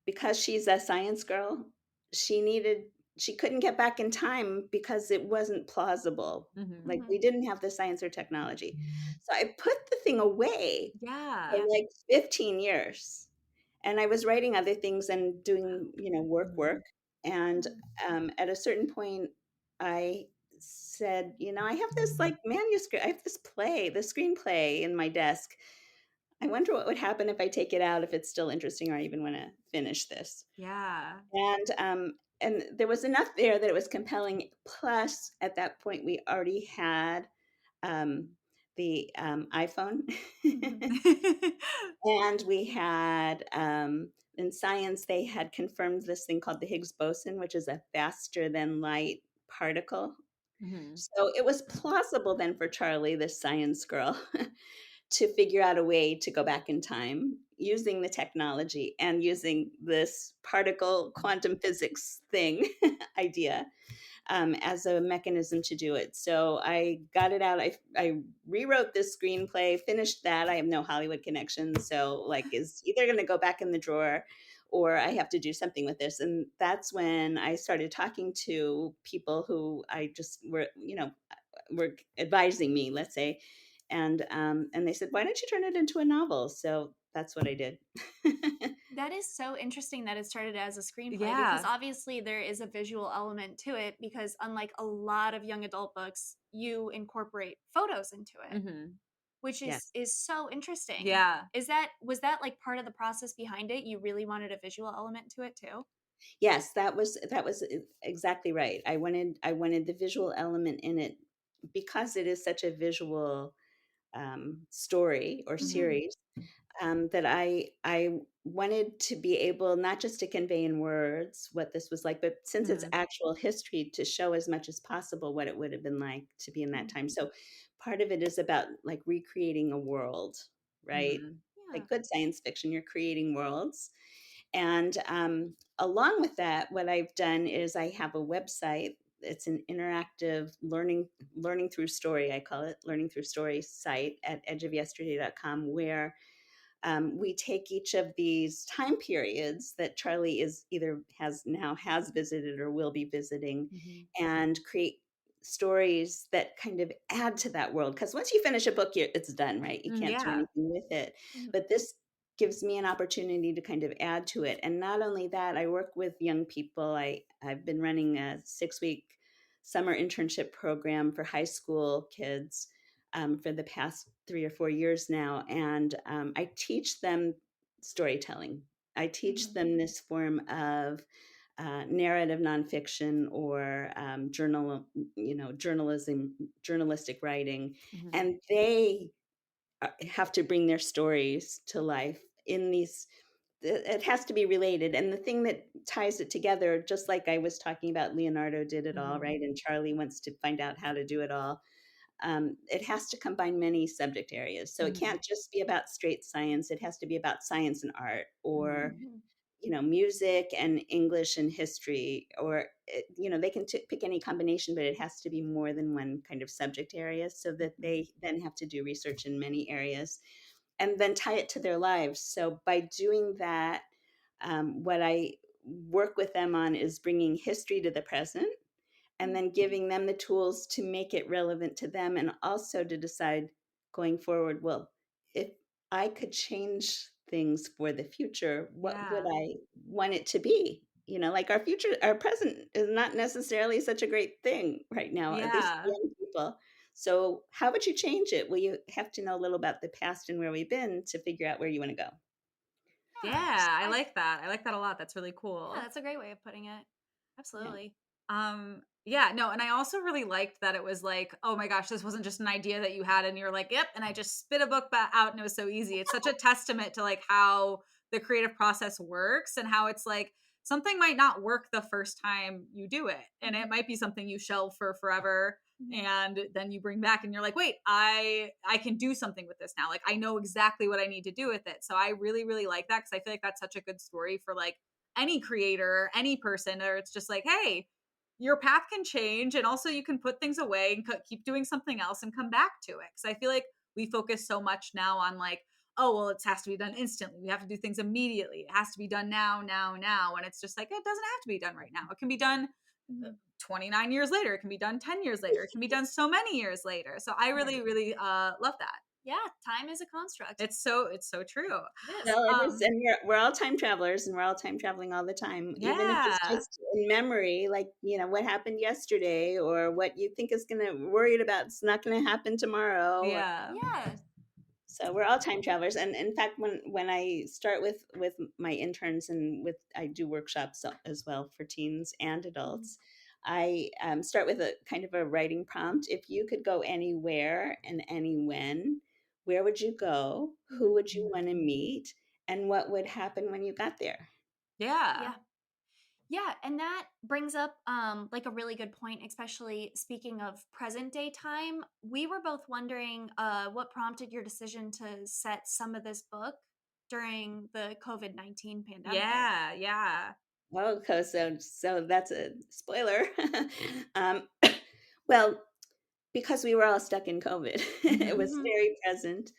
because she's a science girl, she needed she couldn't get back in time because it wasn't plausible. Mhm. Like, Mm-hmm. we didn't have the science or technology. So I put the thing away for Yeah. Yeah. like 15 years. And I was writing other things and doing, Mhm. work. And Mm-hmm. at a certain point, I said, I have this like manuscript, I have this play, the screenplay in my desk. I wonder what would happen if I take it out, if it's still interesting, or I even want to finish this. Yeah. And there was enough there that it was compelling. Plus, at that point, we already had um, the iPhone. Mhm. And we had, in science, they had confirmed this thing called the Higgs boson, which is a faster than light particle. Mhm. So it was plausible then for Charley, this science girl, to figure out a way to go back in time using the technology and using this particle quantum physics thing idea as a mechanism to do it. So I got it out. I rewrote this screenplay, finished that. I have no Hollywood connection. So, like, is either going to go back in the drawer or I have to do something with this. And that's when I started talking to people who I just were advising me, let's say. And they said, why don't you turn it into a novel? So that's what I did. That is so interesting that it started as a screenplay because Yeah. obviously there is a visual element to it because unlike a lot of young adult books, you incorporate photos into it, Mhm. which is Yes. is so interesting. Yeah. Was that like part of the process behind it? You really wanted a visual element to it too? Yes, that was exactly right. I wanted the visual element in it because it is such a visual story or Mhm. series, that I wanted to be able not just to convey in words what this was like, but since it's Mhm. actual history, to show as much as possible what it would have been like to be in that Mhm. time. So part of it is about like recreating a world, right? Mhm. Yeah. Like good science fiction, you're creating worlds. And along with that, what I've done is I have a website. It's an interactive learning through story. I call it learning through story site at edgeofyesterday.com, where we take each of these time periods that Charley is either has visited or will be visiting, Mhm. and create stories that kind of add to that world. Because once you finish a book, it's done, right? You can't do Yeah. anything with it. Mhm. But this gives me an opportunity to kind of add to it. And not only that, I work with young people. I've been running a 6-week summer internship program for high school kids for the past 3 or 4 years now. And I teach them storytelling. I teach Mhm. them this form of narrative nonfiction or journalistic writing, Mhm. and they have to bring their stories to life in these. It has to be related, and the thing that ties it together, just like I was talking about, Leonardo did it all, Mhm. right? And Charley wants to find out how to do it all. It has to combine many subject areas. So it Mhm. can't just be about straight science. It has to be about science and art, or Mhm. Mhm. music and English and history, or they can pick any combination, but it has to be more than one kind of subject area, so that Mhm. they then have to do research in many areas and then tie it to their lives. So by doing that, what I work with them on is bringing history to the present, and Mhm. then giving them the tools to make it relevant to them, and also to decide going forward, well, if I could change things for the future, what would Yeah. I want it to be? Like our present is not necessarily such a great thing right now, at least for Yeah. young people. So how would you change it? Well, you have to know a little about the past and where we've been to figure out where you want to go. Yeah. Yeah, I like that. I like that a lot. That's really Yeah, cool. that's a great way of putting it. Yeah. Absolutely. Yeah, no, and I also really liked that it was like, oh my gosh, this wasn't just an idea that you had and you're like, yep, and I just spit a book out and it was so easy. It's such a testament to like how the creative process works and how it's like something might not work the first time you do it. And it might be something you shelve for forever. And then you bring back and you're like, wait, I can do something with this now. Like, I know exactly what I need to do with it. So I really, really like that, because I feel like that's such a good story for like any creator, any person, or it's just like, hey, your path can change, and also you can put things away and keep doing something else and come back to it. Because I feel like we focus so much now on like, oh, well, it has to be done instantly. We have to do things immediately. It has to be done now. And it's just like, it doesn't have to be done right now. It can be done 29 years later. It can be done 10 years later. It can be done so many years later. So I really, really love that. Yeah, time is a construct. It's so true. Well, it is, and we're all time travelers, and we're all time traveling all the time. Even if it's just in memory, like, what happened yesterday, or what you think is worried about, it's not gonna happen tomorrow. Yeah. So we're all time travelers. And in fact, when I start with my interns, and I do workshops as well for teens and adults, I start with a kind of a writing prompt. If you could go anywhere and any when, where would you go? Who would you want to meet? And what would happen when you got there? Yeah, and that brings up like a really good point, especially speaking of present day time. We were both wondering what prompted your decision to set some of this book during the COVID-19 pandemic. Yeah. Oh, so that's a spoiler. Well, because we were all stuck in COVID, it was very present,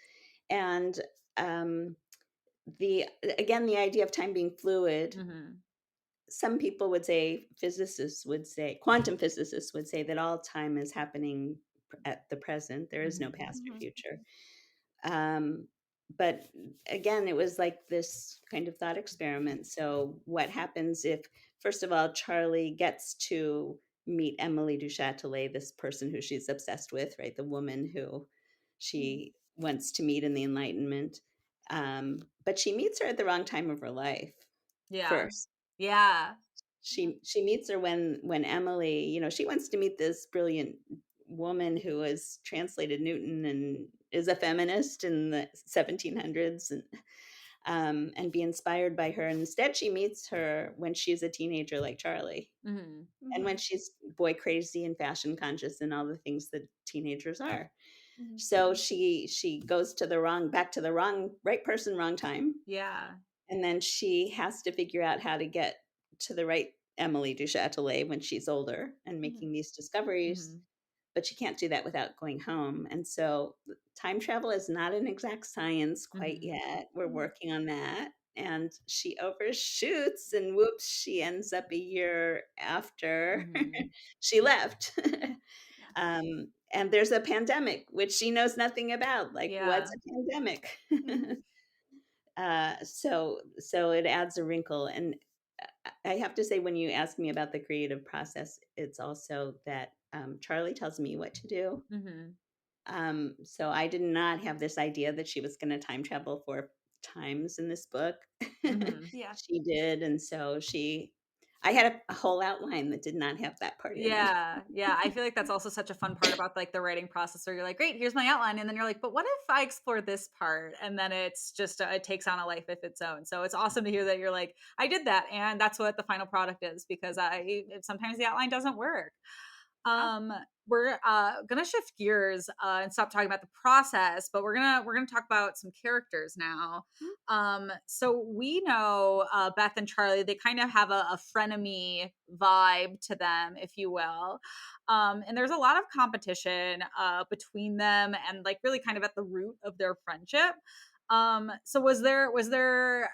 and the idea of time being fluid. Some people would say, quantum physicists would say that all time is happening at the present. There is no past or future. But again, it was like this kind of thought experiment. So what happens if, first of all, Charley gets to meet Emily du Châtelet, this person who she's obsessed with, right? The woman who she wants to meet in the Enlightenment. But she meets her at the wrong time of her life first. She meets her when Emily, you know, she wants to meet this brilliant woman who has translated Newton and is a feminist in the 1700s, and be inspired by her. And instead, she meets her when she's a teenager like Charley, and when she's boy crazy and fashion conscious and all the things that teenagers are. So she goes to back to the right person, wrong time. And then she has to figure out how to get to the right Emily du Châtelet when she's older and making these discoveries. But she can't do that without going home. And so time travel is not an exact science quite yet. We're working on that. And she overshoots, and whoops, she ends up a year after she left. And there's a pandemic, which she knows nothing about. Like, what's a pandemic? So it adds a wrinkle. And I have to say, when you ask me about the creative process, it's also that Charley tells me what to do. So I did not have this idea that she was going to time travel 4 times in this book. She did. And so I had a whole outline that did not have that part in it. I feel like that's also such a fun part about like the writing process, where you're like, great, here's my outline, and then you're like, but what if I explore this part? And then it's just it takes on a life of its own. So it's awesome to hear that you're like, I did that, and that's what the final product is, because sometimes the outline doesn't work. We're gonna shift gears and stop talking about the process, but we're gonna talk about some characters now. So we know Beth and Charley, they kind of have a frenemy vibe to them, if you will. And there's a lot of competition between them, and like really kind of at the root of their friendship. So was there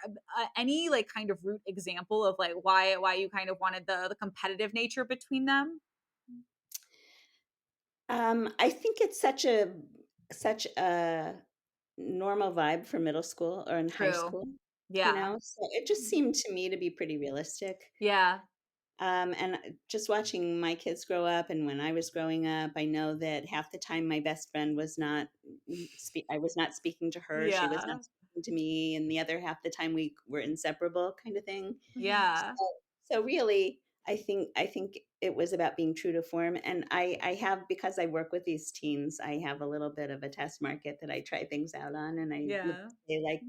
any like kind of root example of like why you kind of wanted the competitive nature between them? I think it's such a normal vibe for middle school or in high school. You know, so it just seemed to me to be pretty realistic. And just watching my kids grow up, and when I was growing up, I know that half the time my best friend I was not speaking to her, she was not speaking to me, and the other half the time we were inseparable, kind of thing. So really, I think it was about being true to form. And I have, because I work with these teens, I have a little bit of a test market that I try things out on, and I would say, like,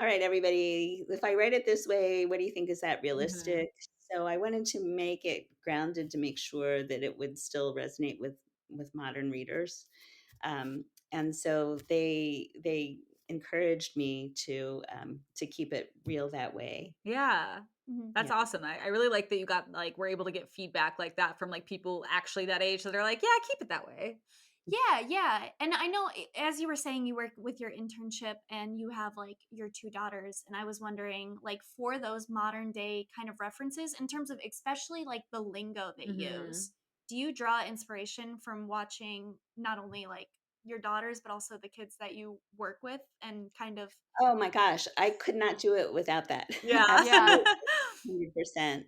all right, everybody, if I write it this way, what do you think? Is that Mhm. realistic? So I wanted to make it grounded to make sure that it would still resonate with modern readers. Um, and so they encouraged me to keep it real that way. Yeah. Mhm. That's Yeah. awesome. I really like that you got like were able to get feedback like that from like people actually that age. So they're like, yeah, keep it that way. Yeah, yeah. And I know as you were saying you work with your internship and you have like your two daughters and I was wondering like for those modern day kind of references in terms of especially like the lingo they Hmm. use. Do you draw inspiration from watching not only like your daughters but also the kids that you work with and kind of Oh my gosh, I could not do it without that. Yeah. yeah. Absolutely, 100%.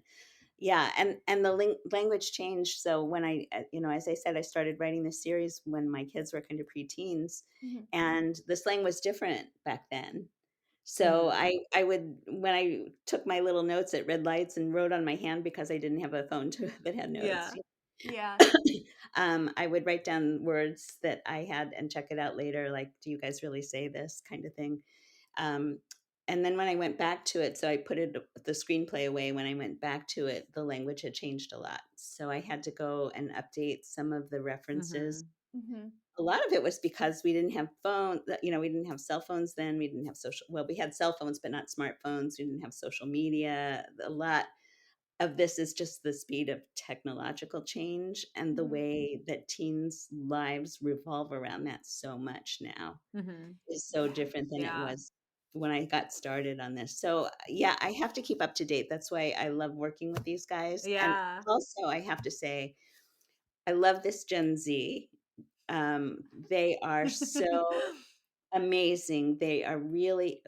Yeah, and the language changed. So when as I said, I started writing this series when my kids were kind of preteens, Mhm. and the slang was different back then. So Mhm. I would when I took my little notes at red lights and wrote on my hand because I didn't have a phone that had notes. Yeah. Yeah. I would write down words that I had and check it out later, like, do you guys really say this kind of thing? Um, and then when I went back to it, so I put the screenplay away. When I went back to it, the language had changed a lot. So I had to go and update some of the references. Mhm. Mhm. A lot of it was because we didn't have we didn't have cell phones then. We didn't have we had cell phones, but not smartphones. We didn't have social media. A lot of this is just the speed of technological change and the Mhm. way that teens' lives revolve around that so much now Mhm. is so different than it Yeah. was when I got started on this. So, yeah, I have to keep up to date. That's why I love working with these guys. And Yeah. also, I have to say, I love this Gen Z. They are so amazing. They are really,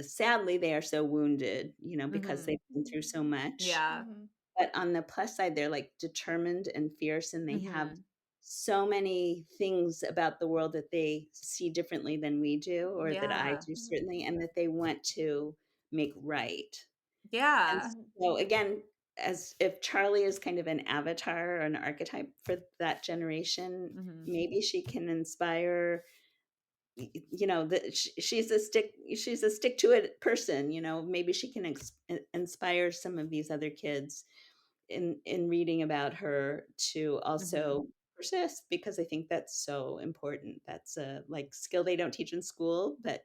sadly, they are so wounded, because Mhm. they've been through so much. Yeah. Mhm. But on the plus side, they're like determined and fierce, and they have Mhm. so many things about the world that they see differently than we do, or that I Yeah. do Mhm. certainly, and that they want to make right. And Yeah. Mhm. so again, as if Charlie is kind of an avatar or an archetype for that generation, Mhm. maybe she can inspire that she's a stick to it person. Maybe she can inspire some of these other kids in reading about her to Mhm. also persist, because I think that's so important. That's a like skill they don't teach in school, but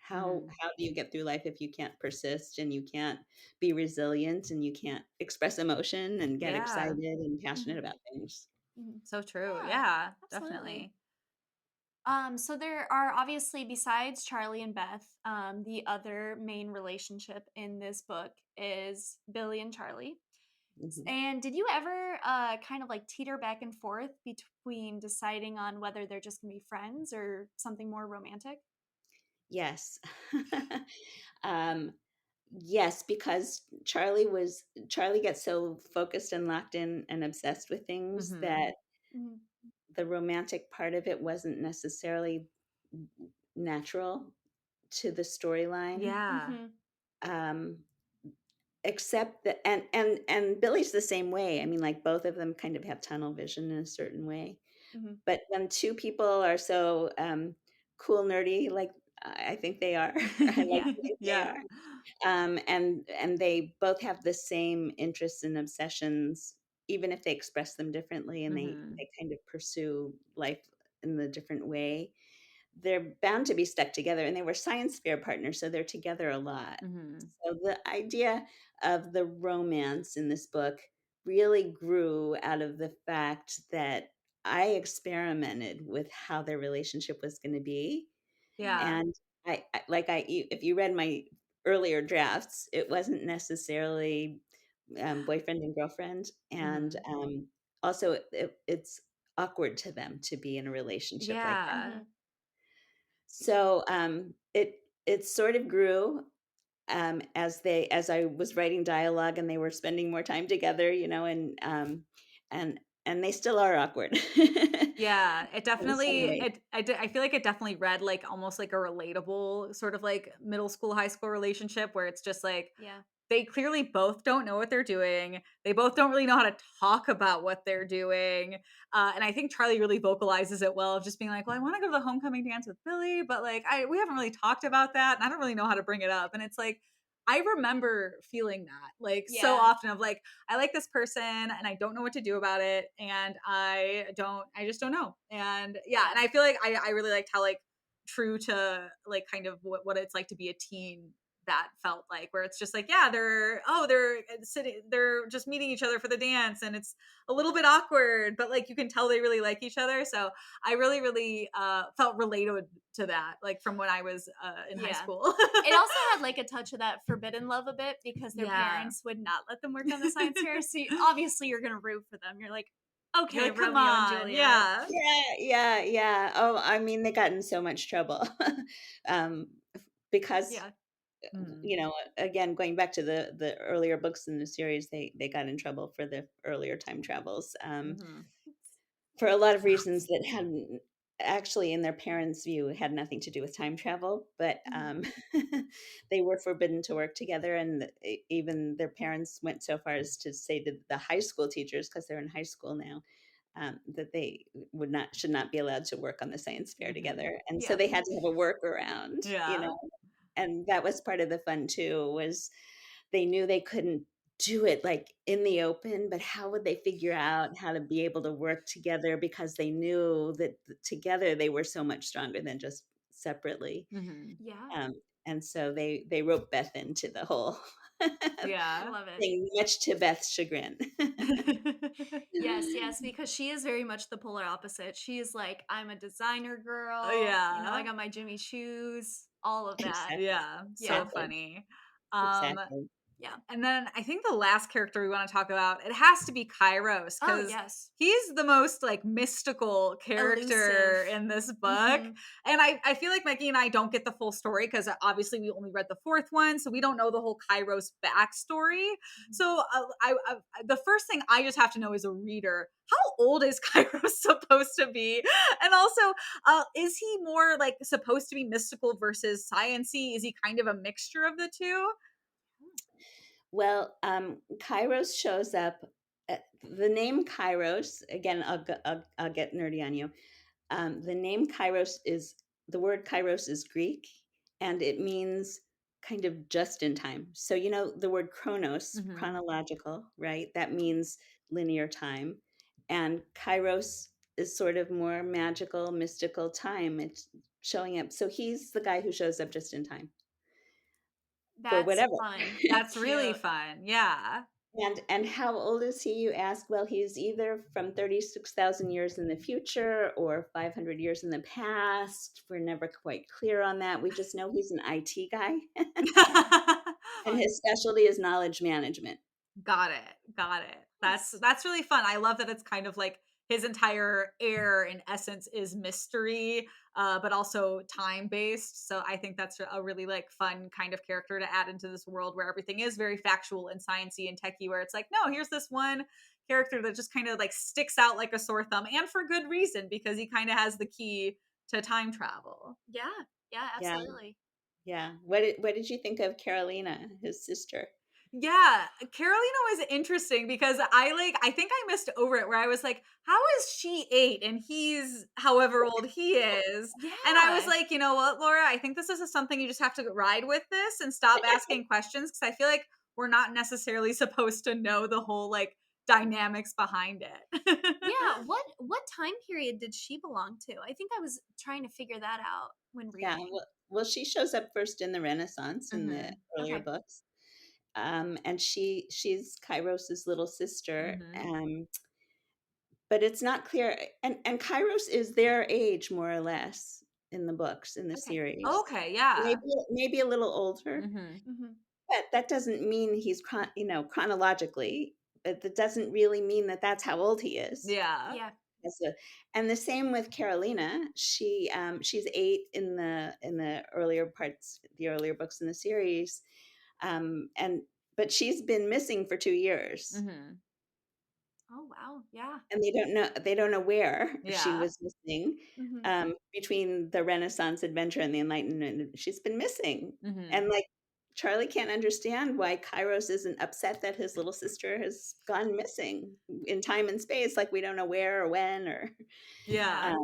how Mhm. how do you get through life if you can't persist and you can't be resilient and you can't express emotion and get Yeah. excited and passionate Mhm. about things? Mhm. So true. Yeah, Yeah, absolutely. definitely. So there are obviously besides Charlie and Beth, the other main relationship in this book is Billy and Charlie. Mhm. And did you ever kind of like teeter back and forth between deciding on whether they're just gonna be friends or something more romantic? Yes. um, yes, because Charlie gets so focused and locked in and obsessed with things Mhm. that Mhm. the romantic part of it wasn't necessarily natural to the storyline. Yeah. Mhm. Um, except that, and Billy's the same way. I mean, like, both of them kind of have tunnel vision in a certain way. Mhm. But when two people are so cool, nerdy, like I think they are, I like Yeah. to think they Yeah. are, and they both have the same interests and obsessions, even if they express them differently, and they Mhm. they kind of pursue life in a different way. They're bound to be stuck together, and they were science fair partners, so they're together a lot. Mhm. So the idea of the romance in this book really grew out of the fact that I experimented with how their relationship was going to be. Yeah. And if you read my earlier drafts, it wasn't necessarily boyfriend and girlfriend. And Mhm. also, it's awkward to them to be in a relationship like that. Yeah. Mhm. So it sort of grew as I was writing dialogue and they were spending more time together, and and they still are awkward. Yeah, it In some definitely way. I feel like it definitely read like almost like a relatable sort of like middle school, high school relationship where it's just like Yeah. they clearly both don't know what they're doing. They both don't really know how to talk about what they're doing. And I think Charley really vocalizes it well of just being like, well, I want to go to the homecoming dance with Billy, but like we haven't really talked about that. And I don't really know how to bring it up. And it's like, I remember feeling that like so often of like, I like this person and I don't know what to do about it. And I just don't know. And yeah. And I feel like I really liked how like true to like kind of what it's like to be a teen that felt like, where it's just like, yeah, they're sitting, they're just meeting each other for the dance and it's a little bit awkward, but like you can tell they really like each other. So I really felt related to that, like from when I was in high school. It also had like a touch of that forbidden love a bit because their parents would not let them work on the science fair. So obviously you're gonna root for them. You're like, okay, come Romeo on, and Juliet. Yeah. Oh, I mean, they got in so much trouble because you know, again, going back to the earlier books in the series, they got in trouble for the earlier time travels for a lot of reasons that hadn't actually, in their parents' view, had nothing to do with time travel. But they were forbidden to work together, and even their parents went so far as to say to the high school teachers, because they're in high school now, that they should not be allowed to work on the science fair together, and so they had to have a workaround, you know. And that was part of the fun too, was they knew they couldn't do it like in the open, but how would they figure out how to be able to work together, because they knew that together they were so much stronger than just separately. And so they roped Beth into the whole I love it thing, much to Beth's chagrin. yes, because she is very much the polar opposite. She's like, I'm a designer girl. Oh, yeah. You know, I got my Jimmy shoes, all of that. Exactly. Yeah. So funny. Exactly. Yeah. And then I think the last character we want to talk about, it has to be Kairos, because he's the most like mystical character in this book. And I feel like Meggie and I don't get the full story because obviously we only read the fourth one, so we don't know the whole Kairos backstory. So the first thing I just have to know as a reader, how old is Kairos supposed to be? And also, is he more like supposed to be mystical versus sciencey? Is he kind of a mixture of the two? Well, Kairos shows up. The name Kairos, again, I'll get nerdy on you. The name Kairos the word Kairos is Greek, and it means kind of just in time. So, you know, the word chronos, chronological, right? That means linear time. And Kairos is sort of more magical, mystical time. It's showing up. So he's the guy who shows up just in time. For whatever. Fun. That's really fun. Yeah. And how old is he, you ask? Well, he's either from 36,000 years in the future or 500 years in the past. We're never quite clear on that. We just know he's an IT guy. And his specialty is knowledge management. Got it. That's really fun. I love that it's kind of like his entire air in essence is mystery, but also time based. So I think that's a really like fun kind of character to add into this world where everything is very factual and sciencey and techie, where it's like, no, here's this one character that just kind of like sticks out like a sore thumb, and for good reason, because he kind of has the key to time travel. Yeah, absolutely. Yeah. What did you think of Carolina, his sister? Yeah, Carolina was interesting because I think I missed over it, where I was like, how is she 8 and he's however old he is? And I was like, you know what, Laura, I think this is something you just have to ride with this and stop asking questions, because I feel like we're not necessarily supposed to know the whole like dynamics behind it. Yeah, what time period did she belong to? I think I was trying to figure that out when reading. Yeah, well, she shows up first in the Renaissance in the earlier books. And she's Kairos's little sister. But it's not clear, and Kairos is their age more or less in the books, in the series. Okay, yeah. Maybe a little older. But that doesn't mean he's chronologically, but that doesn't really mean that that's how old he is. Yeah. And the same with Carolina. She's 8 in the earlier parts, the earlier books in the series, but she's been missing for 2 years. Oh wow, yeah. And they don't know where she was missing. Between the Renaissance adventure and the Enlightenment, she's been missing. And like Charley can't understand why Kairos isn't upset that his little sister has gone missing in time and space. Like, we don't know where or when or, Yeah.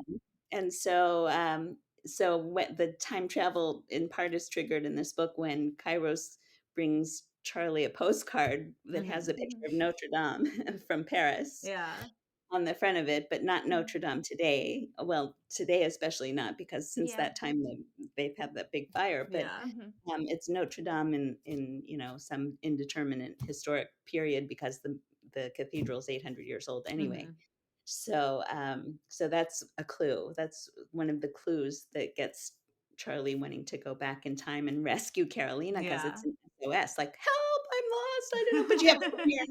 and so when the time travel in part is triggered in this book when Kairos brings Charley a postcard that has a picture of Notre Dame from Paris Yeah. on the front of it, but not Notre Dame today. Well, today especially not, because since that time they've had that big fire. But it's Notre Dame in some indeterminate historic period, because the cathedral is 800 years old anyway. So so that's a clue. That's one of the clues that gets Charley wanting to go back in time and rescue Carolina, because it's an SOS, like, help, I'm lost, I don't know, but you have to come here.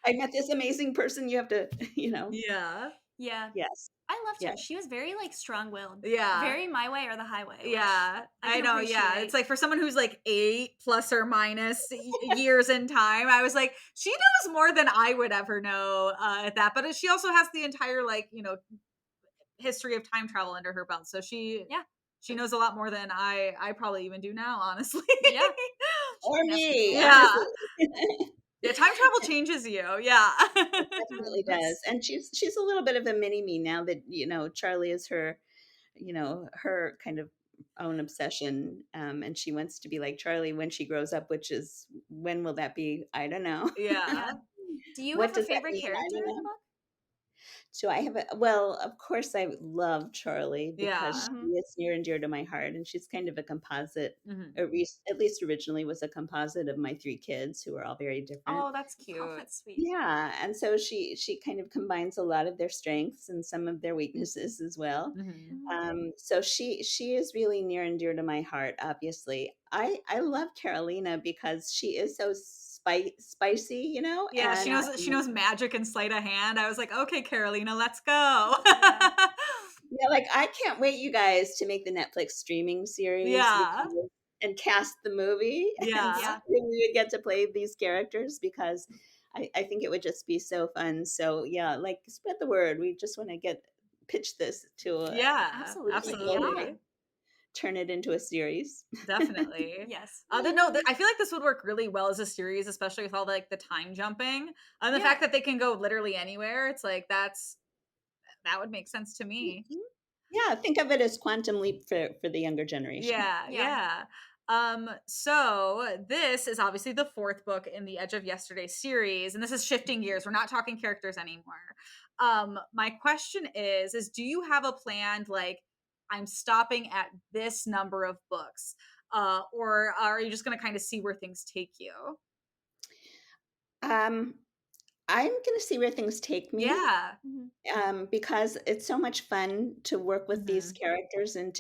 I met this amazing person. You have to, Yeah. Yeah. Yes. I loved Yeah. her. She was very like strong-willed. Yeah. Very my way or the highway. Yeah. I know. appreciate. Yeah. It's like for someone who's like 8 plus or minus years in time, I was like, she knows more than I would ever know at that. But she also has the entire like, history of time travel under her belt. So she knows a lot more than I probably even do now, honestly. Yeah. Or me. Yeah. Yeah, time travel changes you. Yeah. It definitely does. And she's a little bit of a mini me now that, Charley is her, her kind of own obsession. And she wants to be like Charley when she grows up, which is, when will that be? I don't know. Yeah. Do you What have a does that favorite mean? I character don't in the know. book? So I have well, of course I love Charley, because Yeah. she is near and dear to my heart, and she's kind of a composite, Mhm. at least originally was a composite of my 3 kids, who are all very different. Oh, that's cute. Oh, that's sweet. Yeah, and so she kind of combines a lot of their strengths and some of their weaknesses as well. So she is really near and dear to my heart. Obviously, I love Carolina because she is so spicy, Yeah, and she knows magic and sleight of hand. I was like, okay, Carolina, let's go. yeah, like, I can't wait, you guys, to make the Netflix streaming series Yeah. and cast the movie. Yeah. And we would get to play these characters, because I think it would just be so fun. So yeah, like, spread the word. We just want to pitch this to Yeah, Absolutely. absolutely. turn it into a series. Definitely. Yes. I feel like this would work really well as a series, especially with all like the time jumping and the Yeah. fact that they can go literally anywhere. It's like that would make sense to me. Yeah, think of it as Quantum Leap for the younger generation. Yeah. So this is obviously the 4th book in the Edge of Yesterday series, and this is shifting gears. We're not talking characters anymore. My question is do you have a planned, like, I'm stopping at this number of books? Or are you just going to kind of see where things take you? I'm going to see where things take me. Yeah. Because it's so much fun to work with these characters, and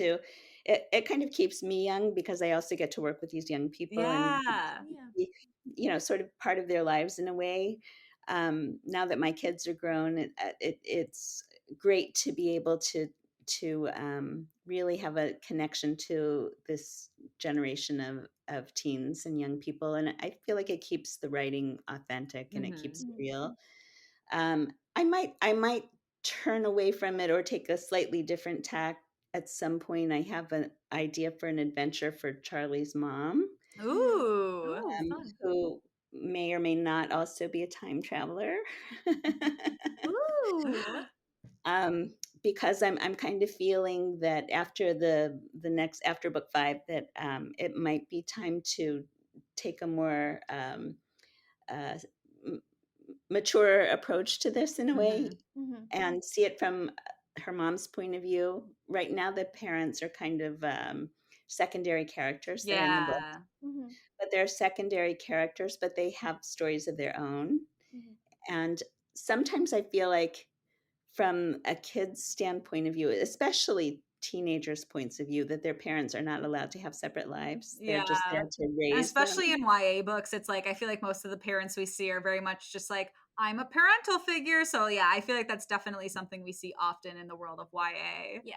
it kind of keeps me young, because I also get to work with these young people and be, sort of part of their lives in a way. Now that my kids are grown, it's great to be able to really have a connection to this generation of teens and young people, and I feel like it keeps the writing authentic, and it keeps it real. I might turn away from it or take a slightly different tack at some point. I have an idea for an adventure for Charley's mom, Ooh. Fun. who may or may not also be a time traveler. Ooh. Because I'm kind of feeling that after after book 5, that it might be time to take a more mature approach to this in a way, and see it from her mom's point of view. Right now, the parents are kind of secondary characters. They're in the book, but they're secondary characters, but they have stories of their own. And sometimes I feel like, from a kid's standpoint of view, especially teenagers' points of view, that their parents are not allowed to have separate lives. They're just there to raise especially them. in YA books. It's like I feel like most of the parents we see are very much just like, I'm a parental figure. So yeah, I feel like that's definitely something we see often in the world of YA. Yeah.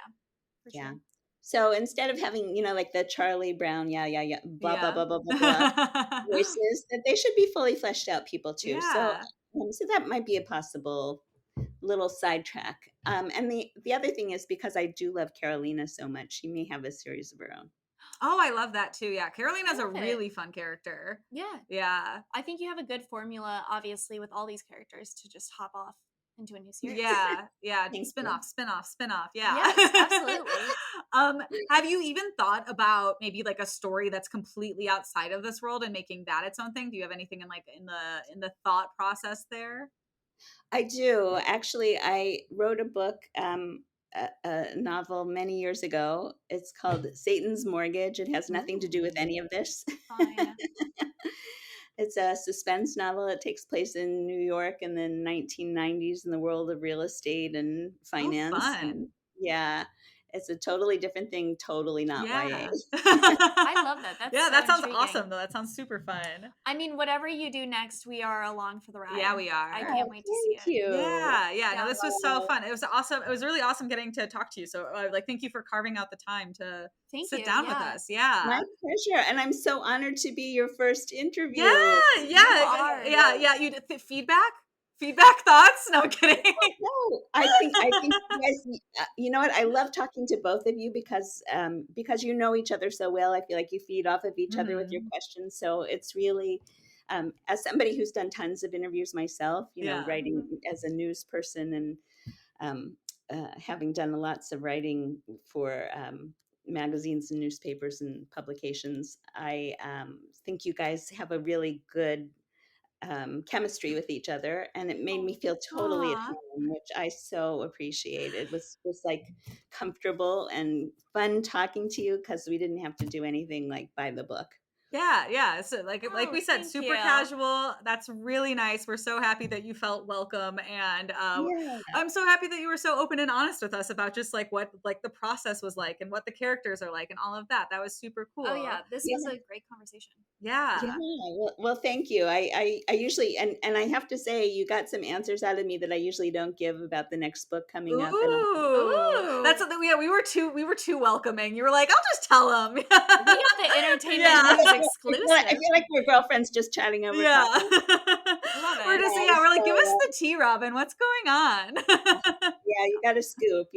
Yeah. Sure. So instead of having, like the Charlie Brown, blah, blah, blah, blah, blah, blah, voices, that they should be fully fleshed out people too. So that might be a possible little sidetrack. And the other thing is, because I do love Carolina so much, she may have a series of her own. Oh, I love that too. Yeah, Carolina's a really fun character. Yeah. I think you have a good formula, obviously, with all these characters to just hop off into a new series. Yeah. Thank Spin-off. Yeah. Yes, absolutely. Have you even thought about maybe like a story that's completely outside of this world and making that its own thing? Do you have anything in the thought process there? I do. Actually, I wrote a book, a novel many years ago. It's called Satan's Mortgage. It has nothing to do with any of this. Fine. It's a suspense novel. It takes place in New York in the 1990s in the world of real estate and Oh, finance. fun. And yeah, it's a totally different thing, totally not YA. I love that. That's that sounds intriguing. awesome, though. That sounds super fun. I mean, whatever you do next, we are along for the ride. Yeah, we are. I can't wait to see Thank it. you. Yeah. No, this was so fun. It was awesome. It was really awesome getting to talk to you. So, thank you for carving out the time to sit down with us. Yeah. My pleasure. And I'm so honored to be your first interview. Yeah. You feedback thoughts? No, I'm kidding. No, I think you guys, you know what? I love talking to both of you because you know each other so well. I feel like you feed off of each other with your questions. So it's really, as somebody who's done tons of interviews myself, you know, writing as a news person and having done lots of writing for magazines and newspapers and publications, I think you guys have a really good chemistry with each other, and it made me feel totally at home, which I so appreciated. It was just like comfortable and fun talking to you because we didn't have to do anything like by the book. Yeah. So like we said, super casual. That's really nice. We're so happy that you felt welcome, and I'm so happy that you were so open and honest with us about just like what like the process was like and what the characters are like and all of that. That was super cool. Oh yeah, this was a great conversation. Yeah. Well, thank you. I usually and I have to say you got some answers out of me that I usually don't give about the next book coming up. Ooh. That's something. Yeah, we were too welcoming. You were like, I'll just tell them. We have the entertainment exclusive. I feel like we're girlfriends just chatting over. Love it. We're like, give us the tea, Robyn. What's going on? Yeah, you got to scoop.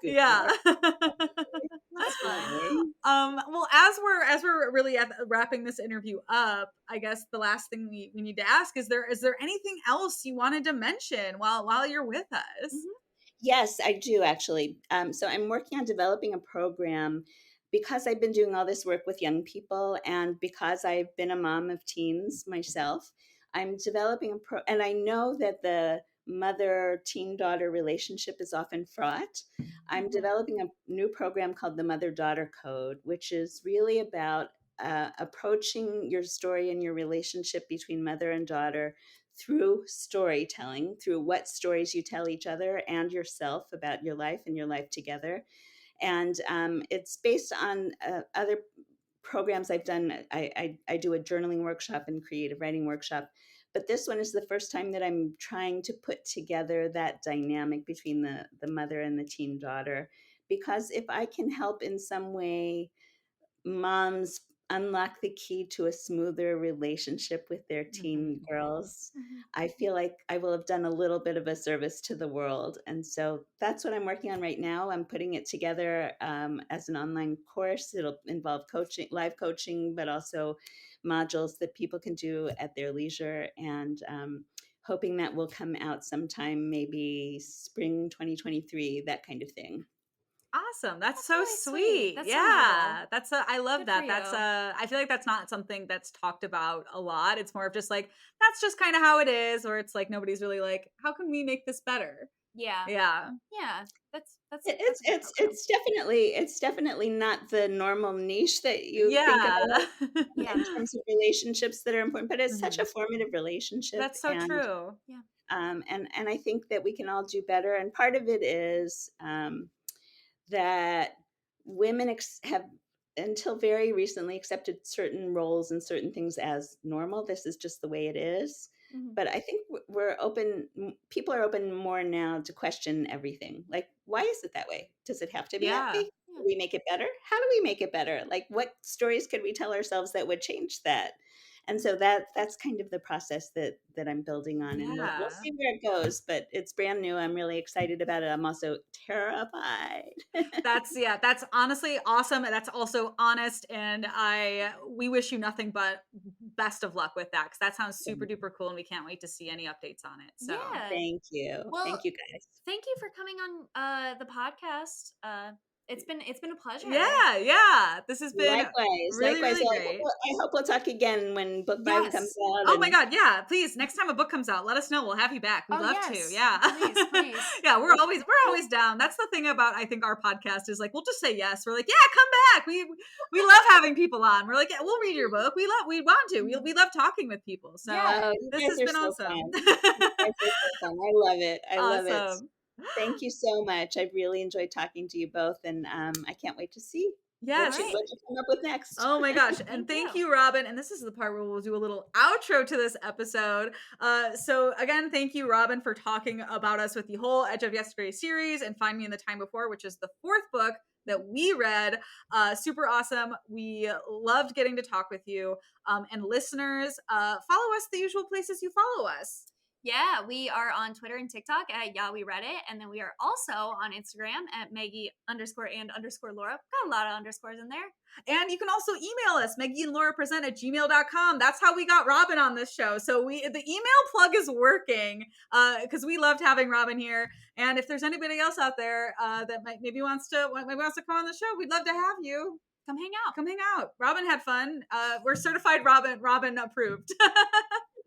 Yeah. That's fun. Well, as we're really wrapping this interview up, I guess the last thing we need to ask is there anything else you wanted to mention while you're with us? Mm-hmm. Yes, I do actually. So I'm working on developing a program because I've been doing all this work with young people, and because I've been a mom of teens myself. I'm developing and I know that the mother-teen-daughter relationship is often fraught. I'm developing a new program called the Mother-Daughter Code, which is really about approaching your story and your relationship between mother and daughter through storytelling, through what stories you tell each other and yourself about your life and your life together. And it's based on other programs I've done. I do a journaling workshop and creative writing workshop, but this one is the first time that I'm trying to put together that dynamic between the mother and the teen daughter. Because if I can help in some way moms unlock the key to a smoother relationship with their teen girls, I feel like I will have done a little bit of a service to the world. And so that's what I'm working on right now. I'm putting it together as an online course. It'll involve coaching, live coaching, but also modules that people can do at their leisure, and hoping that will come out sometime, maybe spring 2023, that kind of thing. Awesome. That's so really sweet. That's yeah. I love that. I feel like that's not something that's talked about a lot. It's more of just like, that's just kind of how it is. Or it's like, nobody's really like, how can we make this better? Yeah. It's definitely not the normal niche that you think about in terms of relationships that are important, but it's such a formative relationship. That's so true. Yeah. And I think that we can all do better. And part of it is that women have until very recently accepted certain roles and certain things as normal. This is just the way it is. But I think people are open more now to question everything. Like, why is it that way? Does it have to be that way? Do we make it better? How do we make it better? Like, what stories could we tell ourselves that would change that? And so that's kind of the process that I'm building on, and we'll see where it goes. But it's brand new. I'm really excited about it. I'm also terrified. That's honestly awesome, and that's also honest. And we wish you nothing but best of luck with that, because that sounds super duper cool, and we can't wait to see any updates on it. So thank you. Well, thank you guys. Thank you for coming on the podcast. It's been a pleasure. Yeah. This has been likewise. Really great. I hope we'll talk again when book 5 comes out. Oh my God, yeah! Please, next time a book comes out, let us know. We'll have you back. We'd love to. Yeah, please. Yeah, we're always down. That's the thing about, I think, our podcast is like, we'll just say yes. We're like, yeah, come back. We love having people on. We're like, yeah, we'll read your book. We want to. We love talking with people. So this has been awesome. I love it. I love it. Thank you so much. I really enjoyed talking to you both, and I can't wait to see what you come up with next. Oh my gosh. And thank you, Robyn. And this is the part where we'll do a little outro to this episode. So again, thank you, Robyn, for talking about us with the whole Edge of Yesterday series and Find Me in the Time Before, which is the 4th book that we read. Super awesome. We loved getting to talk with you. And listeners, follow us the usual places you follow us. Yeah, we are on Twitter and TikTok at Yeah We Read It, and then we are also on Instagram at Meggie_and_Laura. Got a lot of underscores in there. And you can also email us, MeggieandLauraPresent@gmail.com. That's how we got Robyn on this show. So the email plug is working, because we loved having Robyn here. And if there's anybody else out there that maybe wants to come on the show, we'd love to have you. Come hang out. Robyn had fun. We're certified Robyn approved.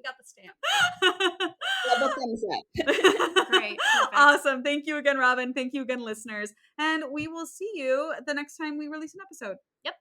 Got the stamp. Double thumbs up. Great. Perfect. Awesome. Thank you again, Robyn. Thank you again, listeners. And we will see you the next time we release an episode. Yep.